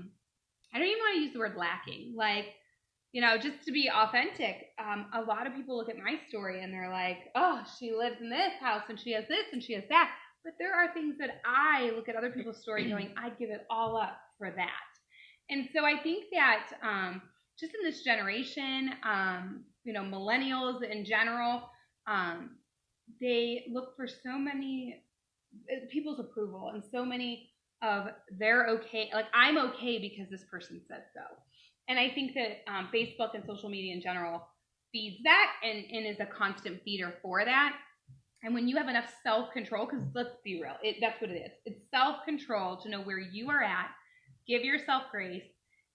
[SPEAKER 2] don't even want to use the word lacking. Like, just to be authentic. A lot of people look at my story and they're like, oh, she lives in this house and she has this and she has that. But there are things that I look at other people's story going, I'd give it all up for that. And so I think that just in this generation, millennials in general, they look for so many people's approval and so many of they're okay. Like, I'm okay because this person said so. And I think that Facebook and social media in general feeds that and is a constant feeder for that. And when you have enough self-control, because let's be real, that's what it is. It's self-control to know where you are at, give yourself grace,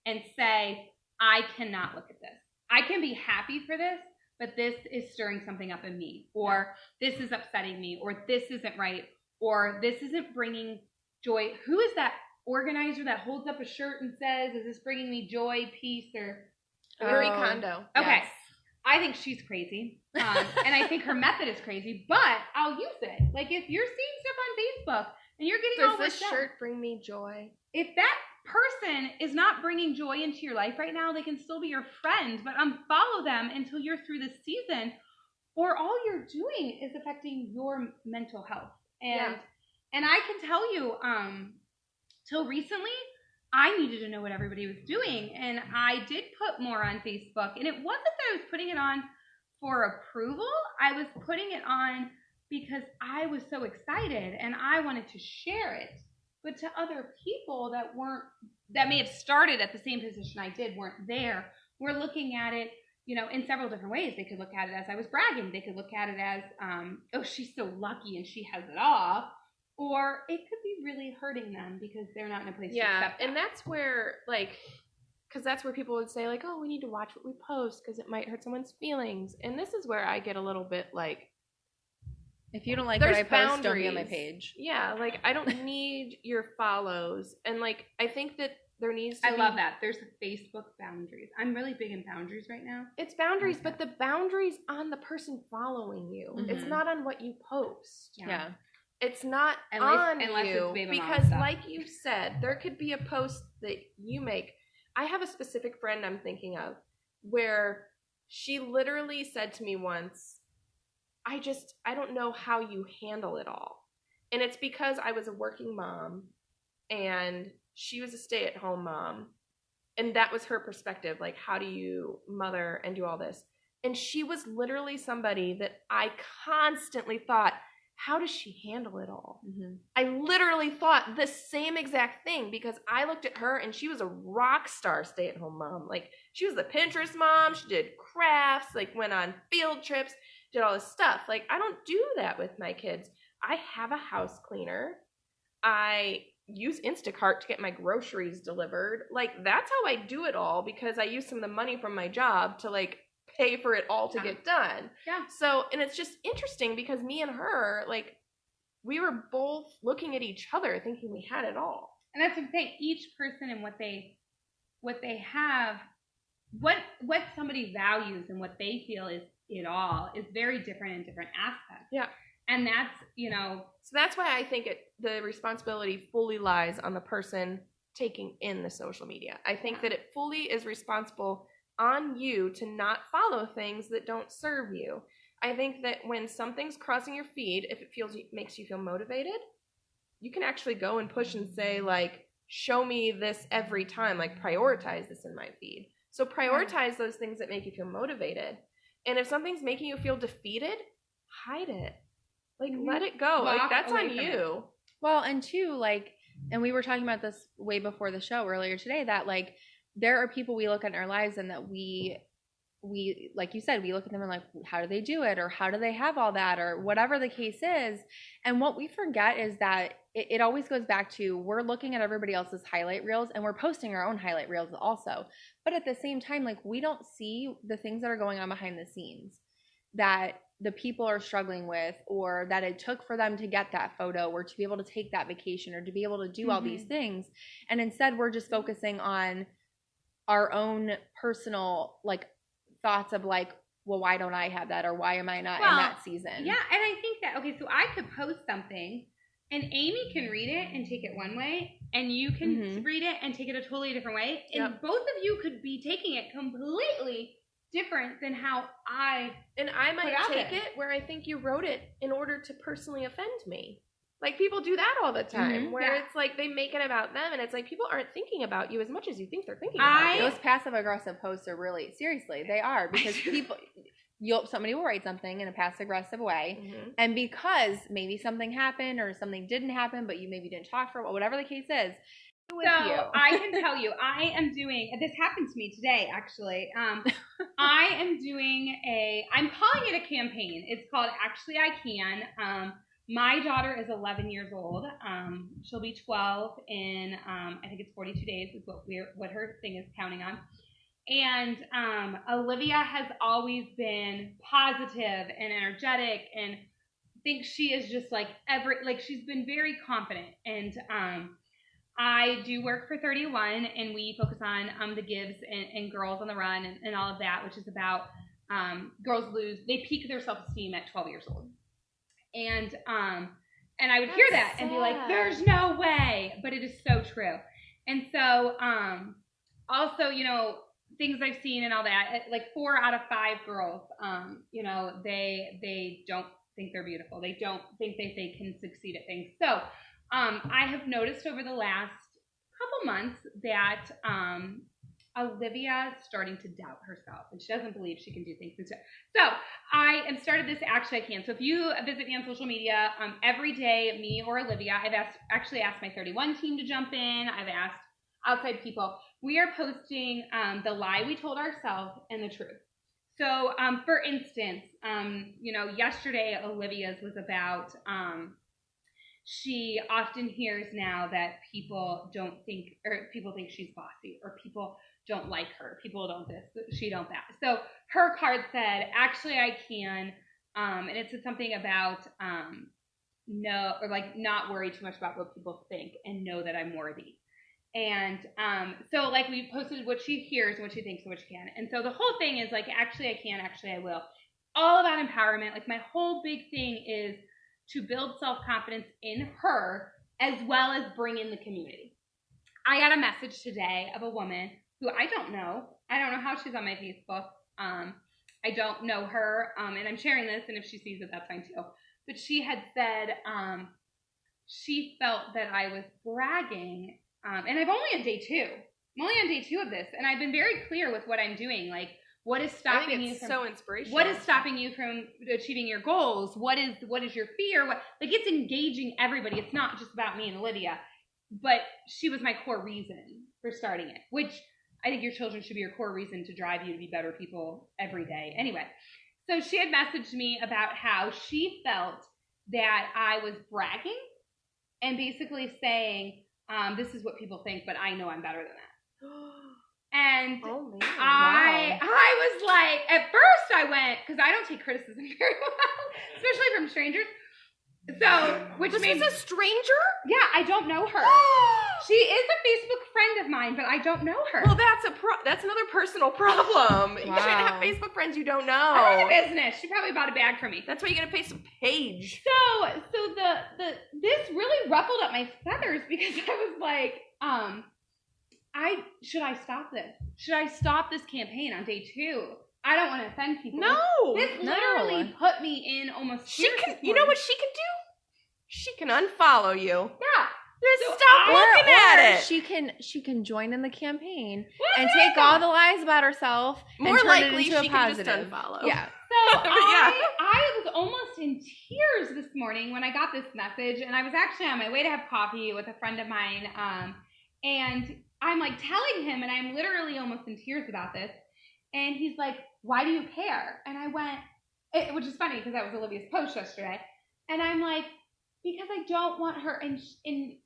[SPEAKER 2] and say, I cannot look at this. I can be happy for this, but this is stirring something up in me, or this is upsetting me, or this isn't right, or this isn't bringing joy. Who is that organizer that holds up a shirt and says, is this bringing me joy, peace, or...
[SPEAKER 1] Marie Kondo.
[SPEAKER 2] Okay.
[SPEAKER 3] Yes.
[SPEAKER 2] I think she's crazy, and I think her method is crazy, but I'll use it. Like, if you're seeing stuff on Facebook and you're getting all
[SPEAKER 1] Does this
[SPEAKER 2] worked up,
[SPEAKER 1] shirt bring me joy?
[SPEAKER 2] if that person is not bringing joy into your life right now, they can still be your friend, but unfollow them until you're through this season, or all you're doing is affecting your mental health. And I can tell you, till recently, I needed to know what everybody was doing, and I did put more on Facebook, and it wasn't that I was putting it on for approval. I was putting it on because I was so excited and I wanted to share it. But to other people that may have started at the same position I did, weren't there, we're looking at it, in several different ways. They could look at it as I was bragging. They could look at it as, oh, she's so lucky and she has it all. Or it could be really hurting them because they're not in a place to accept that.
[SPEAKER 1] And that's where, because that's where people would say, like, oh, we need to watch what we post because it might hurt someone's feelings. And this is where I get a little bit like,
[SPEAKER 3] if you don't like what I post, don't be on my
[SPEAKER 1] boundaries.
[SPEAKER 3] page.
[SPEAKER 1] Yeah, like, I don't need your follows. And, like, I think that there needs to be...
[SPEAKER 2] I love that. There's Facebook boundaries. I'm really big in boundaries right now.
[SPEAKER 1] It's boundaries, but the boundaries on the person following you.
[SPEAKER 3] Mhm.
[SPEAKER 1] It's not on what you post.
[SPEAKER 3] Yeah.
[SPEAKER 1] it's not
[SPEAKER 2] Unless
[SPEAKER 1] on
[SPEAKER 2] it's
[SPEAKER 1] you
[SPEAKER 2] baby mom
[SPEAKER 1] because
[SPEAKER 2] stuff.
[SPEAKER 1] like you said, there could be a post that you make. I have a specific friend I'm thinking of where she literally said to me once, I don't know how you handle it all. And it's because I was a working mom and she was a stay-at-home mom. And that was her perspective. Like, how do you mother and do all this? And she was literally somebody that I constantly thought, how does she handle it all?
[SPEAKER 3] Mm-hmm.
[SPEAKER 1] I literally thought the same exact thing because I looked at her and she was a rock star stay-at-home mom. Like, she was the Pinterest mom. She did crafts, like went on field trips, did all this stuff. Like, I don't do that with my kids. I have a house cleaner. I use Instacart to get my groceries delivered. Like, that's how I do it all because I use some of the money from my job to like pay for it all to get done.
[SPEAKER 2] Yeah.
[SPEAKER 1] So, and it's just interesting because me and her, like, we were both looking at each other thinking we had it all.
[SPEAKER 2] And that's the thing. Each person and what they have, what somebody values and what they feel is it all is very different in different aspects.
[SPEAKER 1] Yeah.
[SPEAKER 2] And that's, you know.
[SPEAKER 1] So that's why I think the responsibility fully lies on the person taking in the social media. I think that it fully is responsible on you to not follow things that don't serve you. I think that when something's crossing your feed, if it makes you feel motivated, you can actually go and push and say, like, show me this every time, like prioritize this in my feed. So prioritize those things that make you feel motivated. And if something's making you feel defeated, hide it. Like, let it go. Like, that's on you.
[SPEAKER 3] Well, and two, like, and we were talking about this way before the show earlier today, that like there are people we look at in our lives and that we like you said, we look at them and like, how do they do it, or how do they have all that, or whatever the case is. And what we forget is that it always goes back to, we're looking at everybody else's highlight reels and we're posting our own highlight reels also. But at the same time, like, we don't see the things that are going on behind the scenes that the people are struggling with, or that it took for them to get that photo, or to be able to take that vacation, or to be able to do all these things. And instead we're just focusing on our own personal like thoughts of like, well, why don't I have that, or why am I not in that season?
[SPEAKER 2] Yeah, and I think that, okay, so I could post something and Amy can read it and take it one way, and you can read it and take it a totally different way, and both of you could be taking it completely different than how I
[SPEAKER 1] might take it where I think you wrote it in order to personally offend me. Like, people do that all the time, where it's like they make it about them, and it's like people aren't thinking about you as much as you think they're thinking about you.
[SPEAKER 3] Those passive aggressive posts are really, seriously, they are, because people, somebody will write something in a passive aggressive way, and because maybe something happened or something didn't happen, but you maybe didn't talk for whatever the case is.
[SPEAKER 2] I can tell you, I am doing, this happened to me today, actually. I am doing I'm calling it a campaign. It's called Actually I Can. My daughter is 11 years old. She'll be 12 in, I think it's 42 days is what her thing is counting on. And Olivia has always been positive and energetic, and thinks she is just like she's been very confident. And I do work for 31, and we focus on the Gives and Girls on the Run and all of that, which is about girls they peak their self-esteem at 12 years old. And I would hear that and be like, there's no way, but it is so true. And so also, you know, things I've seen and all that, like 4 out of 5 girls, you know, they don't think they're beautiful. They don't think they can succeed at things. So I have noticed over the last couple months that Olivia is starting to doubt herself, and she doesn't believe she can do things. So I have started this Actually I Can. So if you visit me on social media, every day, me or Olivia, I've actually asked my 31 team to jump in. I've asked outside people. We are posting the lie we told ourselves and the truth. So for instance, you know, yesterday Olivia's was about she often hears now that people think she's bossy, or people don't like her, people don't this, she don't that. So her card said, Actually I Can, and it said something about no, or like not worry too much about what people think and know that I'm worthy. And so like we posted what she hears and what she thinks and what she can. And so the whole thing is like, actually I can, actually I will. All about empowerment. Like my whole big thing is to build self-confidence in her as well as bring in the community. I got a message today of a woman who I don't know. I don't know how she's on my Facebook. I don't know her, and I'm sharing this, and if she sees it, that's fine too. But she had said she felt that I was bragging, and I'm only on day 2. I'm only on day 2 of this, and I've been very clear with what I'm doing. Like, what is stopping you from
[SPEAKER 1] so inspirational.
[SPEAKER 2] What is stopping you from achieving your goals? What is your fear? It's engaging everybody. It's not just about me and Olivia, but she was my core reason for starting it, which I think your children should be your core reason to drive you to be better people every day. Anyway, so she had messaged me about how she felt that I was bragging and basically saying, this is what people think, but I know I'm better than that. And I was like, at first I went, because I don't take criticism very well, especially from strangers. So, which
[SPEAKER 1] this
[SPEAKER 2] means
[SPEAKER 1] is a stranger?
[SPEAKER 2] Yeah, I don't know her. She is a Facebook friend of mine, but I don't know her.
[SPEAKER 1] Well, that's another personal problem. You shouldn't have Facebook friends you don't know.
[SPEAKER 2] I run a business. She probably bought a bag from me.
[SPEAKER 1] That's why you gotta pay some page.
[SPEAKER 2] So this really ruffled up my feathers because I was like, should I stop this? Should I stop this campaign on day 2? I don't want to offend people.
[SPEAKER 1] No.
[SPEAKER 2] This literally put me in almost tears.
[SPEAKER 1] You know what she can do? She can unfollow you.
[SPEAKER 2] Yeah.
[SPEAKER 1] Just stop looking at it.
[SPEAKER 3] She can join in the campaign and take all the lies about herself.
[SPEAKER 1] More
[SPEAKER 3] and turn
[SPEAKER 1] likely,
[SPEAKER 3] it into
[SPEAKER 1] she
[SPEAKER 3] a
[SPEAKER 1] can
[SPEAKER 3] positive.
[SPEAKER 1] just unfollow.
[SPEAKER 3] Yeah.
[SPEAKER 2] So
[SPEAKER 1] Yeah.
[SPEAKER 2] I was almost in tears this morning when I got this message, and I was actually on my way to have coffee with a friend of mine, and I'm like telling him, and I'm literally almost in tears about this, and he's like, "Why do you care?" And I went, which is funny because that was Olivia's post yesterday, and I'm like, because I don't want her, and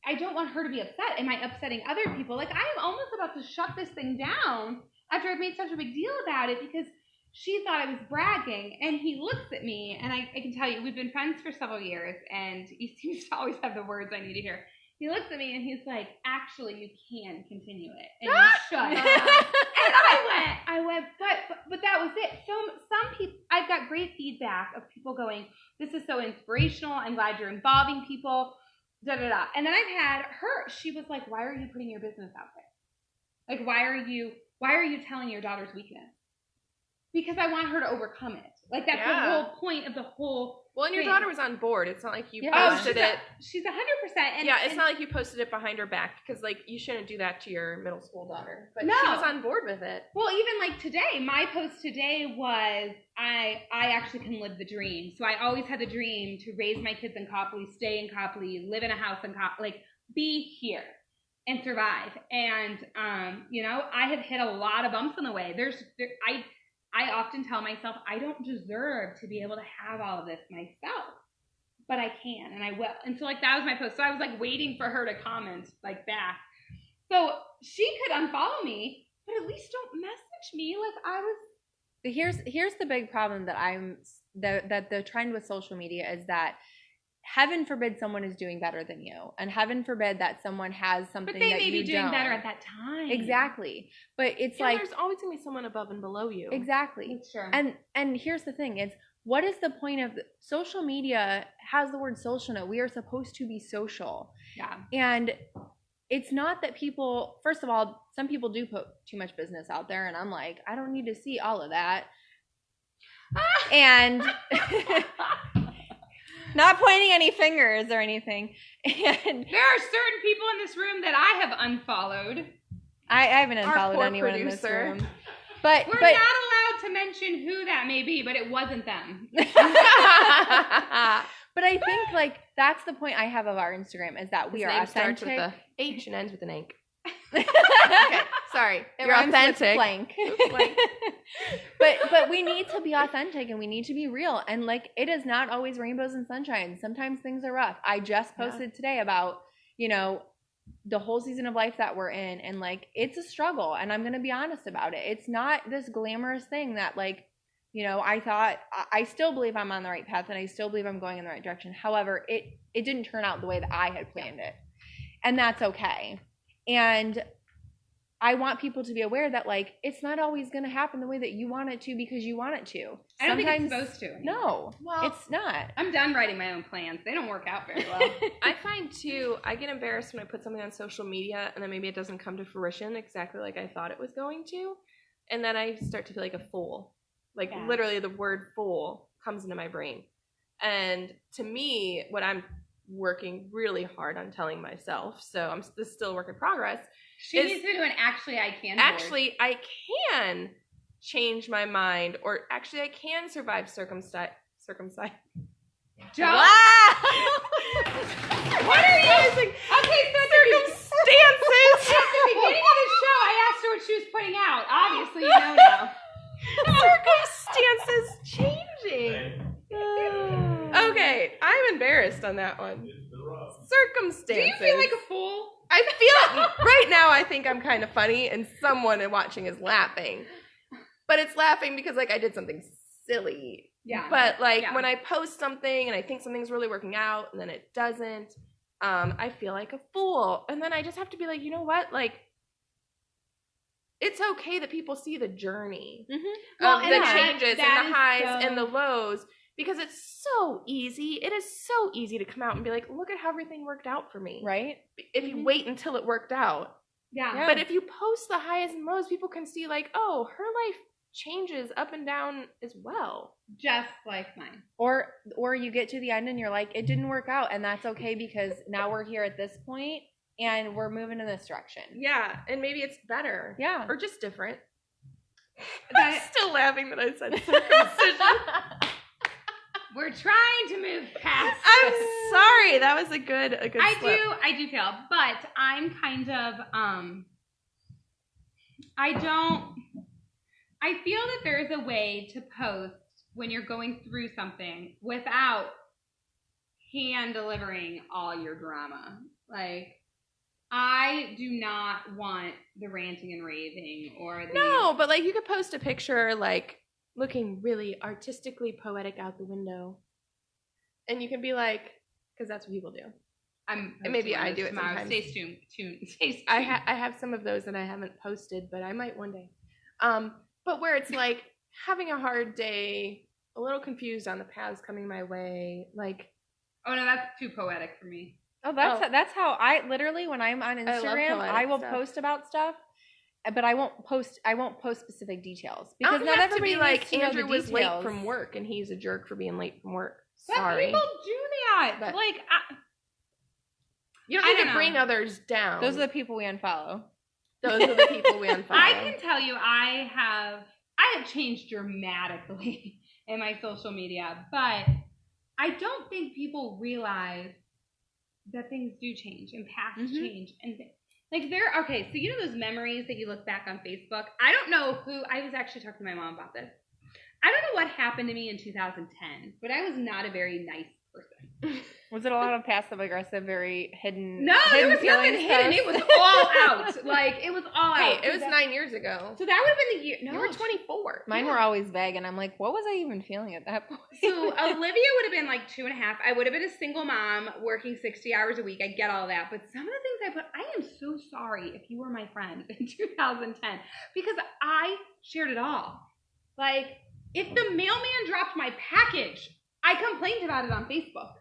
[SPEAKER 2] I don't want her to be upset. Am I upsetting other people? Like, I am almost about to shut this thing down after I've made such a big deal about it because she thought I was bragging. And he looks at me, and I can tell you, we've been friends for several years, and he seems to always have the words I need to hear. He looks at me, and he's like, actually, you can continue it, and you should. And I went, but that was it. So some people, I've got great feedback of people going, this is so inspirational. I'm glad you're involving people, da da da. And then I've had her. She was like, why are you putting your business out there? Like, why are you telling your daughter's weakness? Because I want her to overcome it. Like, that's the whole point of the whole.
[SPEAKER 1] Well, and your daughter was on board. It's not like you
[SPEAKER 2] Yeah.
[SPEAKER 1] posted it.
[SPEAKER 2] She's 100%.
[SPEAKER 1] It's not like you posted it behind her back because, like, you shouldn't do that to your middle school daughter. But
[SPEAKER 2] No.
[SPEAKER 1] she was on board with it.
[SPEAKER 2] Well, even like today, my post today was I actually can live the dream. So I always had the dream to raise my kids in Copley, stay in Copley, live in a house in Copley, like be here and survive. And I have hit a lot of bumps in the way. I often tell myself I don't deserve to be able to have all of this myself, but I can and I will. And so like that was my post. So I was like waiting for her to comment like back. So she could unfollow me, but at least don't message me like I was.
[SPEAKER 3] Here's the big problem that the trend with social media is that heaven forbid someone is doing better than you, and heaven forbid that someone has something
[SPEAKER 2] But they
[SPEAKER 3] that
[SPEAKER 2] may
[SPEAKER 3] you
[SPEAKER 2] be doing
[SPEAKER 3] don't.
[SPEAKER 2] better at that time.
[SPEAKER 3] Exactly. But it's like
[SPEAKER 1] there's always gonna be someone above and below you.
[SPEAKER 3] exactly.
[SPEAKER 2] That's true.
[SPEAKER 3] And here's the thing: it's what is the point of social media? Has the word social in it. We are supposed to be social.
[SPEAKER 2] Yeah.
[SPEAKER 3] And it's not that people. First of all, some people do put too much business out there, and I'm like, I don't need to see all of that. And not pointing any fingers or anything. And
[SPEAKER 2] There are certain people in this room that I have unfollowed.
[SPEAKER 3] I haven't
[SPEAKER 1] Our
[SPEAKER 3] unfollowed
[SPEAKER 1] poor
[SPEAKER 3] anyone in this
[SPEAKER 1] producer.
[SPEAKER 3] room. But
[SPEAKER 2] We're not allowed to mention who that may be, but it wasn't them.
[SPEAKER 3] but I think like that's the point I have of our Instagram is that we
[SPEAKER 1] His
[SPEAKER 3] are
[SPEAKER 1] name
[SPEAKER 3] authentic.
[SPEAKER 1] starts with a H and ends with an ank.
[SPEAKER 3] Okay,
[SPEAKER 1] Sorry.
[SPEAKER 3] it
[SPEAKER 1] You're
[SPEAKER 3] rhymes with
[SPEAKER 1] authentic.
[SPEAKER 3] blank.
[SPEAKER 1] Blank.
[SPEAKER 3] but we need to be authentic and we need to be real, and like it is not always rainbows and sunshine. Sometimes things are rough. I just posted today about the whole season of life that we're in, and like it's a struggle, and I'm gonna be honest about it. It's not this glamorous thing that like I thought. I still believe I'm on the right path, and I still believe I'm going in the right direction. However, it didn't turn out the way that I had planned it, and that's okay. And I want people to be aware that, like, it's not always going to happen the way that you want it to because you want it to.
[SPEAKER 2] I don't think it's supposed to.
[SPEAKER 3] No,
[SPEAKER 1] Well,
[SPEAKER 3] it's not.
[SPEAKER 2] I'm done writing my own plans. They don't work out very well.
[SPEAKER 1] I find too, I get embarrassed when I put something on social media and then maybe it doesn't come to fruition exactly like I thought it was going to. And then I start to feel like a fool. Like literally the word fool comes into my brain. And to me, what I'm working really hard on telling myself, so this is still a work in progress.
[SPEAKER 2] She needs to do an actually I can board.
[SPEAKER 1] Actually, I can change my mind, or actually I can survive circumcised.
[SPEAKER 2] Don't.
[SPEAKER 1] Wow!
[SPEAKER 2] What are you using? Okay, so
[SPEAKER 1] circumstances.
[SPEAKER 2] at the beginning of the show, I asked her what she was putting out. Obviously, you know now.
[SPEAKER 1] Circumstances changing. Okay, I'm embarrassed on that one. Circumstances.
[SPEAKER 2] Do you feel like a fool?
[SPEAKER 1] I feel right now. I think I'm kind of funny, and someone watching is laughing. But it's laughing because like I did something silly.
[SPEAKER 2] Yeah.
[SPEAKER 1] But like when I post something and I think something's really working out, and then it doesn't, I feel like a fool. And then I just have to be like, you know what, like. It's okay that people see the journey,
[SPEAKER 2] Well,
[SPEAKER 1] the changes and the highs and the lows, because it's so easy. It is so easy to come out and be like, look at how everything worked out for me.
[SPEAKER 3] Right?
[SPEAKER 1] If you wait until it worked out.
[SPEAKER 2] Yeah.
[SPEAKER 1] But if you post the highs and lows, people can see like, oh, her life changes up and down as well.
[SPEAKER 2] Just like mine.
[SPEAKER 3] Or you get to the end and you're like, it didn't work out, and that's okay because now we're here at this point. And we're moving in this direction.
[SPEAKER 1] Yeah, and maybe it's better.
[SPEAKER 3] Yeah.
[SPEAKER 1] Or just different. I'm still laughing that I said circumcision.
[SPEAKER 2] We're trying to move past.
[SPEAKER 1] I'm sorry. That was a good slip.
[SPEAKER 2] I do feel, but I'm kind of I feel that there is a way to post when you're going through something without hand delivering all your drama. Like, I do not want the ranting and raving or the...
[SPEAKER 1] No, but like you could post a picture like looking really artistically poetic out the window. And you can be like, because that's what people do.
[SPEAKER 2] And
[SPEAKER 1] maybe I do it sometimes.
[SPEAKER 2] Stay tuned.
[SPEAKER 1] I have some of those that I haven't posted, but I might one day. But where it's like having a hard day, a little confused on the paths coming my way, like...
[SPEAKER 2] Oh no, that's too poetic for me.
[SPEAKER 3] Oh, that's how I literally, when I'm on Instagram, I will post about stuff, but I won't post specific details because not everybody
[SPEAKER 1] like
[SPEAKER 3] needs to
[SPEAKER 1] Andrew
[SPEAKER 3] know the
[SPEAKER 1] was late
[SPEAKER 3] details.
[SPEAKER 1] from work and he's a jerk for being late from work.
[SPEAKER 2] But
[SPEAKER 1] Sorry,
[SPEAKER 2] people do that.
[SPEAKER 1] But
[SPEAKER 2] like,
[SPEAKER 1] you don't need to bring others down.
[SPEAKER 3] Those are the people we unfollow.
[SPEAKER 1] Those are the people we unfollow.
[SPEAKER 2] I can tell you, I have changed dramatically in my social media, but I don't think people realize that things do change and paths change and like okay, so you know those memories that you look back on Facebook? I don't know I was actually talking to my mom about this. I don't know what happened to me in 2010, but I was not a very nice person.
[SPEAKER 3] Was it a lot of passive aggressive, very hidden?
[SPEAKER 2] No, there was nothing hidden. It was all out. Like, it was all out.
[SPEAKER 1] Hey, it was 9 years ago.
[SPEAKER 2] So that would have been the year. No,
[SPEAKER 1] you were 24.
[SPEAKER 3] Mine were always vague, and I'm like, what was I even feeling at that point?
[SPEAKER 2] So Olivia would have been like 2.5. I would have been a single mom working 60 hours a week. I get all that. But some of the things I am so sorry if you were my friend in 2010 because I shared it all. Like, if the mailman dropped my package, I complained about it on Facebook.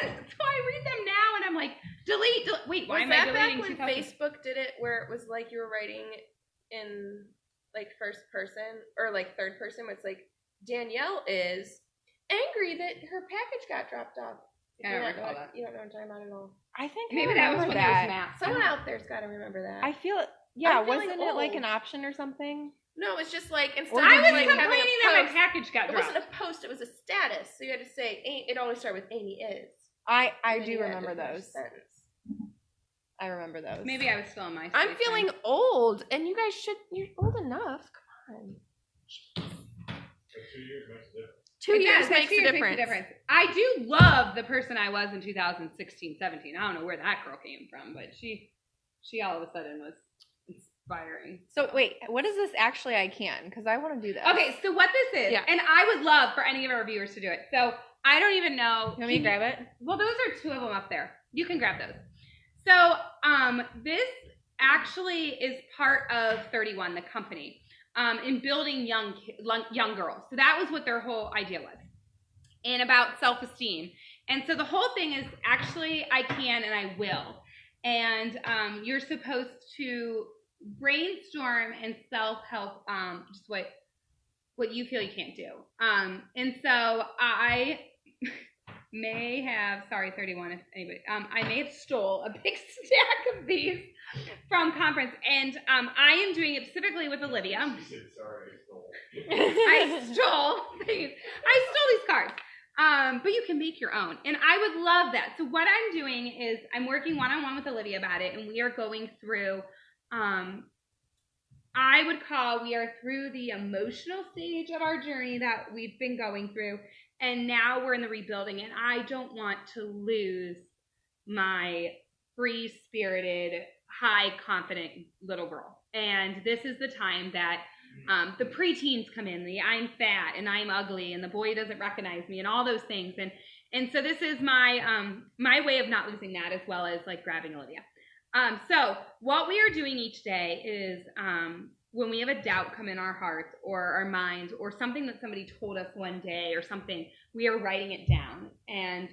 [SPEAKER 2] So I read them now and I'm like, delete. Wait, why am I deleting?
[SPEAKER 1] Was that back when Facebook did it where it was like you were writing in like first person or like third person where it's like, Danielle is angry that her package got dropped off.
[SPEAKER 2] I don't recall that.
[SPEAKER 1] You don't know what I'm talking about at all.
[SPEAKER 3] I think
[SPEAKER 2] maybe that was when there was math.
[SPEAKER 1] Someone out there's got to remember that.
[SPEAKER 3] I feel it.
[SPEAKER 1] Yeah,
[SPEAKER 3] wasn't it like an option or something?
[SPEAKER 1] No, it's just like instead
[SPEAKER 2] I
[SPEAKER 1] of
[SPEAKER 2] was
[SPEAKER 1] like
[SPEAKER 2] complaining that my package got dropped.
[SPEAKER 1] It wasn't a post, it was a status. So you had to say, it always started with Amy is.
[SPEAKER 3] I do remember those.
[SPEAKER 1] Sentence.
[SPEAKER 3] I remember those.
[SPEAKER 2] Maybe I was still in my
[SPEAKER 1] I'm feeling old, and you guys you're old enough. Come on.
[SPEAKER 4] 2 years makes a difference.
[SPEAKER 1] 2 years makes a difference.
[SPEAKER 2] I do love the person I was in 2016, 17. I don't know where that girl came from, but she all of a sudden was inspiring.
[SPEAKER 3] So wait, what is this actually I can? Because I want to do that.
[SPEAKER 2] Okay, so what this is, and I would love for any of our viewers to do it. So I don't even know.
[SPEAKER 3] You want me to grab it?
[SPEAKER 2] Well, those are 2 of them up there. You can grab those. So this actually is part of 31, the company, in building young girls. So that was what their whole idea was, and about self-esteem. And so the whole thing is actually I can and I will. And you're supposed to brainstorm and self-help, just what you feel you can't do. And so I may have, sorry, 31, if anybody, I may have stole a big stack of these from conference, and I am doing it specifically with Olivia.
[SPEAKER 4] She said, sorry, I stole.
[SPEAKER 2] I stole these cards. But you can make your own, and I would love that. So what I'm doing is I'm working one-on-one with Olivia about it, and we are going through, we are through the emotional stage of our journey that we've been going through, and now we're in the rebuilding, and I don't want to lose my free-spirited, high-confident little girl. And this is the time that the preteens come in, the I'm fat and I'm ugly and the boy doesn't recognize me and all those things. And so this is my my way of not losing that, as well as like grabbing Olivia. So what we are doing each day is when we have a doubt come in our hearts or our minds, or something that somebody told us one day or something, we are writing it down. And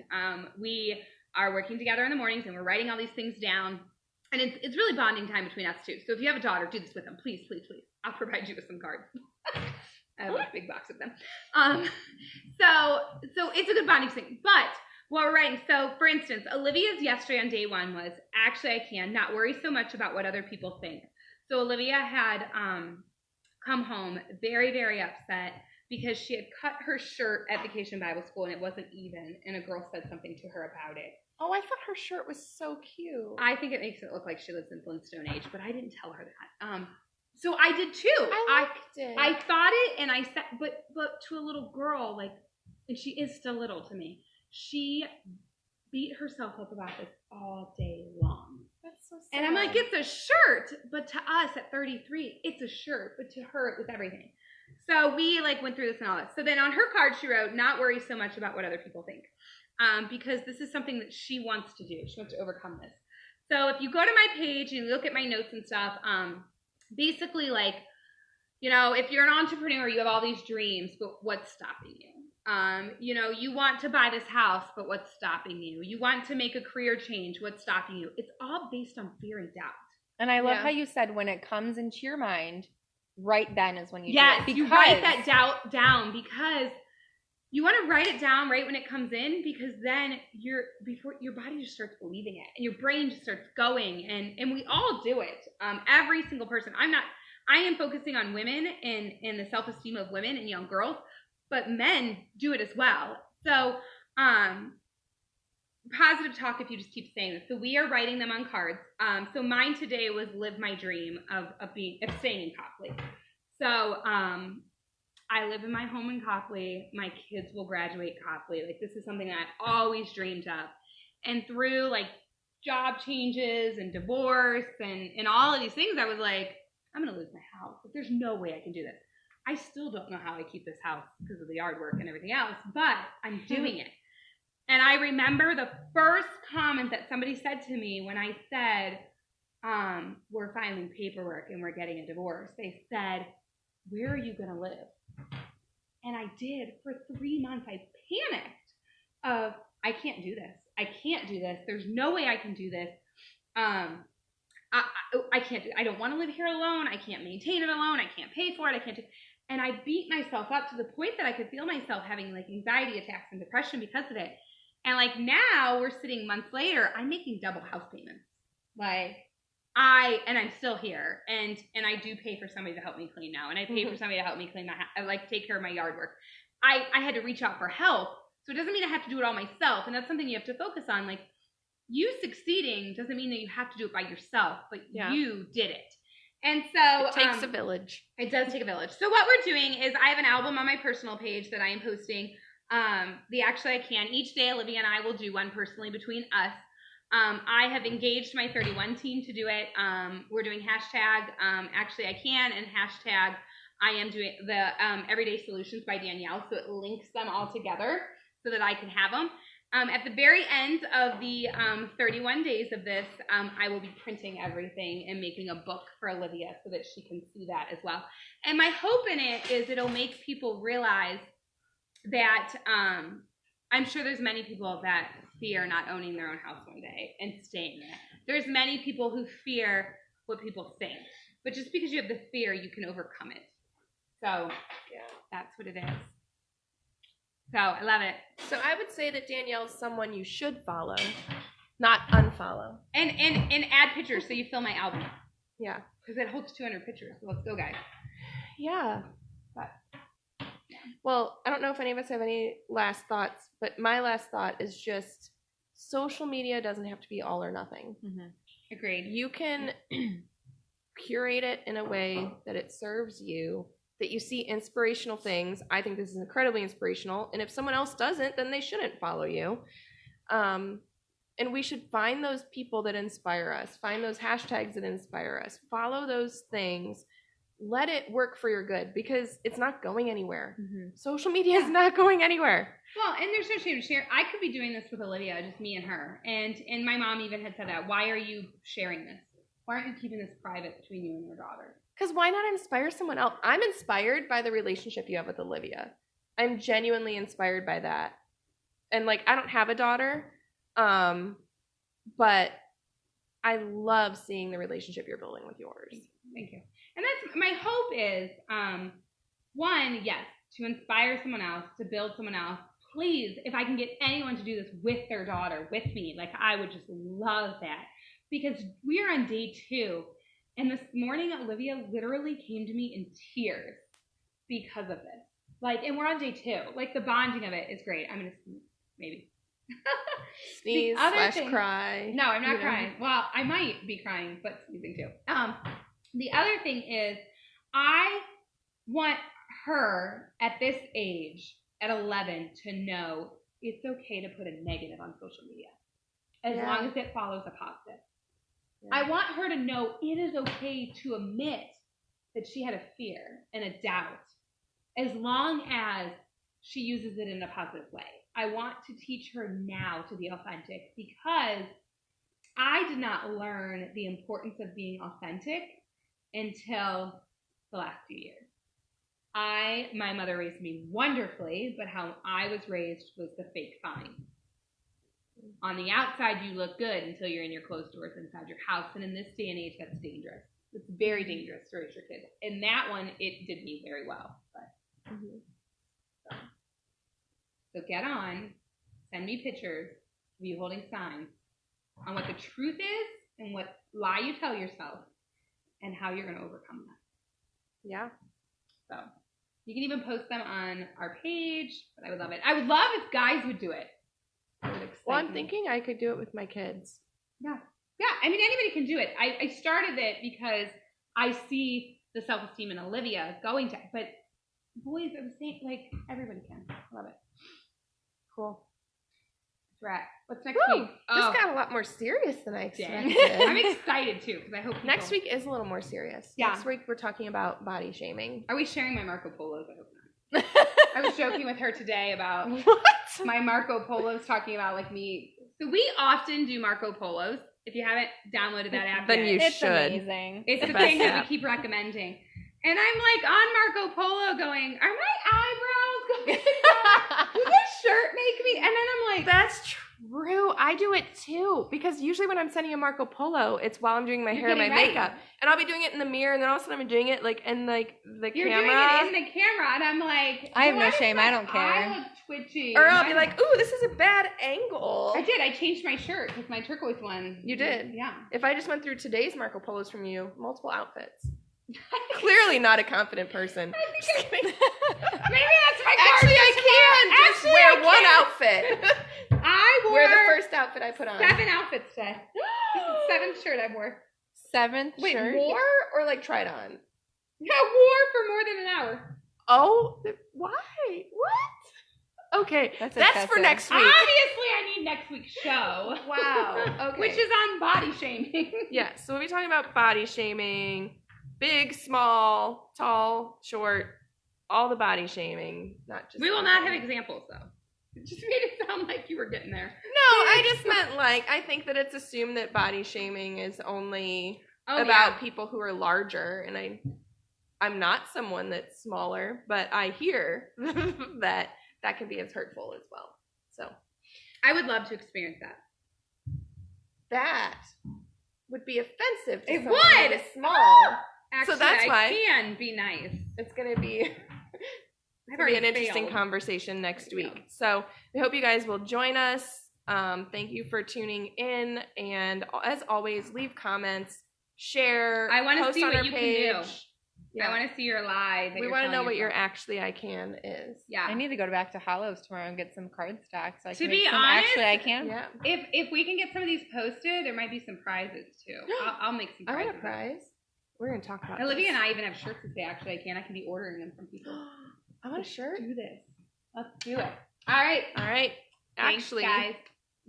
[SPEAKER 2] we are working together in the mornings, and we're writing all these things down. And it's really bonding time between us too. So if you have a daughter, do this with them. Please, please, please. I'll provide you with some cards. I have a big box of them. So it's a good bonding thing. But what we're writing, so for instance, Olivia's yesterday on day 1 was, actually I can not worry so much about what other people think. So Olivia had come home very, very upset because she had cut her shirt at Vacation Bible School and it wasn't even, and a girl said something to her about it.
[SPEAKER 1] Oh, I thought her shirt was so cute.
[SPEAKER 2] I think it makes it look like she lives in Flintstone age, but I didn't tell her that. So I did too.
[SPEAKER 1] I liked it.
[SPEAKER 2] I thought it, and I said, but to a little girl, like, and she is still little to me, she beat herself up about this all day long.
[SPEAKER 1] That's so sad.
[SPEAKER 2] And I'm like, it's a shirt, but to us at 33, it's a shirt, but to her, it was everything. So we like went through this and all this. So then on her card, she wrote, not worry so much about what other people think. Because this is something that she wants to do. She wants to overcome this. So if you go to my page and you look at my notes and stuff, basically like, you know, if you're an entrepreneur, you have all these dreams, but what's stopping you? You know, you want to buy this house, but what's stopping you? You want to make a career change, what's stopping you? It's all based on fear and doubt.
[SPEAKER 3] And I love how you said when it comes into your mind, right then is when you do it.
[SPEAKER 2] You write that doubt down, because you want to write it down right when it comes in, because then your body just starts believing it and your brain just starts going, and we all do it. Every single person. I am focusing on women and the self-esteem of women and young girls, but men do it as well. So positive talk, if you just keep saying this. So we are writing them on cards. So mine today was live my dream of staying in Copley. So I live in my home in Copley. My kids will graduate Copley. Like, this is something that I've always dreamed of. And through like job changes and divorce and all of these things, I was like, I'm going to lose my house. Like, there's no way I can do this. I still don't know how I keep this house because of the yard work and everything else, but I'm doing it. And I remember the first comment that somebody said to me when I said, we're filing paperwork and we're getting a divorce. They said, where are you going to live? And I did. For 3 months, I panicked I can't do this. I can't do this. There's no way I can do this. I can't do it. I don't want to live here alone. I can't maintain it alone. I can't pay for it. I can't do. And I beat myself up to the point that I could feel myself having like anxiety attacks and depression because of it. And like now we're sitting months later, I'm making double house payments. Like and I'm still here, and I do pay for somebody to help me clean now, and I pay for somebody to help me clean my house. I like take care of my yard work. I had to reach out for help, so it doesn't mean I have to do it all myself, and that's something you have to focus on. Like, you succeeding doesn't mean that you have to do it by yourself, but you did it. And so
[SPEAKER 1] it takes a village. It
[SPEAKER 2] does take a village. So what we're doing is I have an album on my personal page that I am posting. The Actually I Can. Each day, Olivia and I will do one personally between us. I have engaged my 31 team to do it. We're doing hashtag Actually I Can and hashtag I am doing the Everyday Solutions by Danielle. So it links them all together so that I can have them. At the very end of the 31 days of this, I will be printing everything and making a book for Olivia so that she can see that as well. And my hope in it is it'll make people realize that I'm sure there's many people that fear not owning their own house one day and staying there. There's many people who fear what people think. But just because you have the fear, you can overcome it. So that's what it is. So I love it.
[SPEAKER 1] So I would say that Danielle's someone you should follow, not unfollow.
[SPEAKER 2] And add pictures so you fill my album.
[SPEAKER 1] Yeah.
[SPEAKER 2] Because it holds 200 pictures. So let's go, guys.
[SPEAKER 1] Yeah. Well, I don't know if any of us have any last thoughts, but my last thought is just social media doesn't have to be all or nothing.
[SPEAKER 3] Mm-hmm.
[SPEAKER 2] Agreed.
[SPEAKER 1] You can curate it in a way that it serves you, that you see inspirational things. I think this is incredibly inspirational. And if someone else doesn't, then they shouldn't follow you. And we should find those people that inspire us, find those hashtags that inspire us, follow those things. Let it work for your good because it's not going anywhere.
[SPEAKER 3] Mm-hmm.
[SPEAKER 1] Social media is not going anywhere.
[SPEAKER 2] Well, and there's no shame to share. I could be doing this with Olivia, just me and her. And my mom even had said that. Why are you sharing this? Why aren't you keeping this private between you and your daughter?
[SPEAKER 1] Because why not inspire someone else? I'm inspired by the relationship you have with Olivia. I'm genuinely inspired by that. And like, I don't have a daughter, but I love seeing the relationship you're building with yours.
[SPEAKER 2] Thank you. And that's my hope is, one, yes, to inspire someone else, to build someone else. Please, if I can get anyone to do this with their daughter, with me, like I would just love that. Because we are on day 2. And this morning, Olivia literally came to me in tears because of this. Like, and we're on day 2. Like, the bonding of it is great. I'm going to sneeze, maybe.
[SPEAKER 1] Sneeze / cry.
[SPEAKER 2] No, I'm not crying. Well, I might be crying, but sneezing too. The other thing is, I want her at this age, at 11, to know it's okay to put a negative on social media as long as it follows a positive. Yeah. I want her to know it is okay to admit that she had a fear and a doubt as long as she uses it in a positive way. I want to teach her now to be authentic because I did not learn the importance of being authentic until the last few years. My mother raised me wonderfully, but how I was raised was the fake fine. On the outside, you look good until you're in your closed doors inside your house. And in this day and age, that's dangerous. It's very dangerous to raise your kids. And that one, it did me very well. But so get on, send me pictures of you holding signs on what the truth is and what lie you tell yourself and how you're going to overcome that.
[SPEAKER 1] Yeah.
[SPEAKER 2] So you can even post them on our page, but I would love it. I would love if guys would do it.
[SPEAKER 1] Well, I'm thinking I could do it with my kids.
[SPEAKER 2] Yeah. Yeah, I mean, anybody can do it. I started it because I see the self-esteem in Olivia going to, but boys are the same, like, everybody can. Love it.
[SPEAKER 1] Cool.
[SPEAKER 2] That's right. What's next week?
[SPEAKER 1] This got a lot more serious than I expected.
[SPEAKER 2] I'm excited, too, because I hope people...
[SPEAKER 1] Next week is a little more serious.
[SPEAKER 2] Yeah.
[SPEAKER 1] Next week, we're talking about body shaming.
[SPEAKER 2] Are we sharing my Marco Polos? I hope not. I was joking with her today about my Marco Polos, talking about, like, me. So we often do Marco Polos. If you haven't downloaded that app
[SPEAKER 1] then
[SPEAKER 2] yet,
[SPEAKER 1] you
[SPEAKER 3] It's
[SPEAKER 1] should.
[SPEAKER 3] amazing.
[SPEAKER 2] It's the thing that we keep recommending. And I'm like on Marco Polo going, are my eyebrows going down? Does this shirt make me? And then I'm like,
[SPEAKER 1] That's true. I do it too. Because usually when I'm sending a Marco Polo, it's while I'm doing my hair and my
[SPEAKER 2] getting ready.
[SPEAKER 1] makeup. And I'll be doing it in the mirror, and then all of a sudden I'm doing it like in like the
[SPEAKER 2] you're
[SPEAKER 1] camera.
[SPEAKER 2] doing it in the camera. And I'm like,
[SPEAKER 3] I have no
[SPEAKER 2] why is
[SPEAKER 3] shame.
[SPEAKER 2] my
[SPEAKER 3] I don't care.
[SPEAKER 2] eye look twitchy?
[SPEAKER 1] Or I'll be like, ooh, this is a bad angle.
[SPEAKER 2] I did. I changed my shirt because my turquoise one.
[SPEAKER 1] You did?
[SPEAKER 2] Yeah.
[SPEAKER 1] If I just went through today's Marco Polos from you, multiple outfits. Clearly not a confident person. Just kidding.
[SPEAKER 2] Maybe that's my
[SPEAKER 1] Actually, I can just wear one
[SPEAKER 2] can.
[SPEAKER 1] outfit.
[SPEAKER 2] I wore
[SPEAKER 1] Wear the first outfit I put on.
[SPEAKER 2] 7 outfits today. This is the 7th shirt I wore.
[SPEAKER 3] 7th
[SPEAKER 1] Wait,
[SPEAKER 3] shirt?
[SPEAKER 1] wore or like tried on?
[SPEAKER 2] Yeah, wore for more than an hour.
[SPEAKER 1] Oh, why? What? Okay, that's for
[SPEAKER 3] excessive.
[SPEAKER 1] next week.
[SPEAKER 2] Obviously, I need next week's show.
[SPEAKER 1] Wow. Okay.
[SPEAKER 2] Which is on body shaming.
[SPEAKER 1] Yeah, so we'll be talking about body shaming. Big, small, tall, short, all the body shaming. Not just
[SPEAKER 2] We will not have examples, though. It just made it sound like you were getting there.
[SPEAKER 1] No, I just meant like I think that it's assumed that body shaming is only about people who are larger, and I'm not someone that's smaller, but I hear that can be as hurtful as well. So
[SPEAKER 2] I would love to experience that.
[SPEAKER 1] that would be offensive to
[SPEAKER 2] It
[SPEAKER 1] someone
[SPEAKER 2] would!
[SPEAKER 1] that is small.
[SPEAKER 2] Actually,
[SPEAKER 1] So that's why-
[SPEAKER 2] I can be nice.
[SPEAKER 1] It's gonna be
[SPEAKER 2] I've
[SPEAKER 1] It'll be an
[SPEAKER 2] already
[SPEAKER 1] interesting
[SPEAKER 2] failed.
[SPEAKER 1] conversation next
[SPEAKER 2] There you
[SPEAKER 1] week. So we hope you guys will join us. Thank you for tuning in. And as always, leave comments, share.
[SPEAKER 2] I wanna
[SPEAKER 1] post
[SPEAKER 2] see
[SPEAKER 1] on
[SPEAKER 2] what
[SPEAKER 1] our
[SPEAKER 2] you can
[SPEAKER 1] page.
[SPEAKER 2] do.
[SPEAKER 1] Yeah.
[SPEAKER 2] I want to see your lie.
[SPEAKER 1] We want to know what your actually I can is.
[SPEAKER 2] Yeah.
[SPEAKER 3] I need to go back to Hollows tomorrow and get some card stacks. So I
[SPEAKER 2] To
[SPEAKER 3] can
[SPEAKER 2] be
[SPEAKER 3] make some
[SPEAKER 2] honest,
[SPEAKER 3] actually I can.
[SPEAKER 1] Yeah.
[SPEAKER 2] If we can get some of these posted, there might be some prizes too. I'll make some
[SPEAKER 1] I
[SPEAKER 2] prizes.
[SPEAKER 1] want a prize. We're gonna talk about
[SPEAKER 2] Olivia
[SPEAKER 1] this.
[SPEAKER 2] and I even have shirts that say actually I can. I can be ordering them from people.
[SPEAKER 1] I want a shirt.
[SPEAKER 2] Do this. Let's do it. All right.
[SPEAKER 1] All right.
[SPEAKER 2] Thanks,
[SPEAKER 1] Actually,
[SPEAKER 2] guys.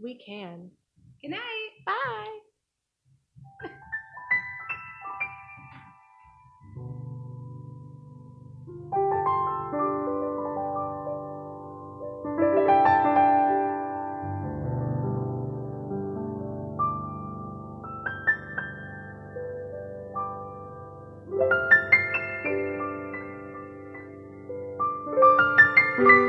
[SPEAKER 1] we can.
[SPEAKER 2] Good night.
[SPEAKER 1] Bye.
[SPEAKER 2] Bye.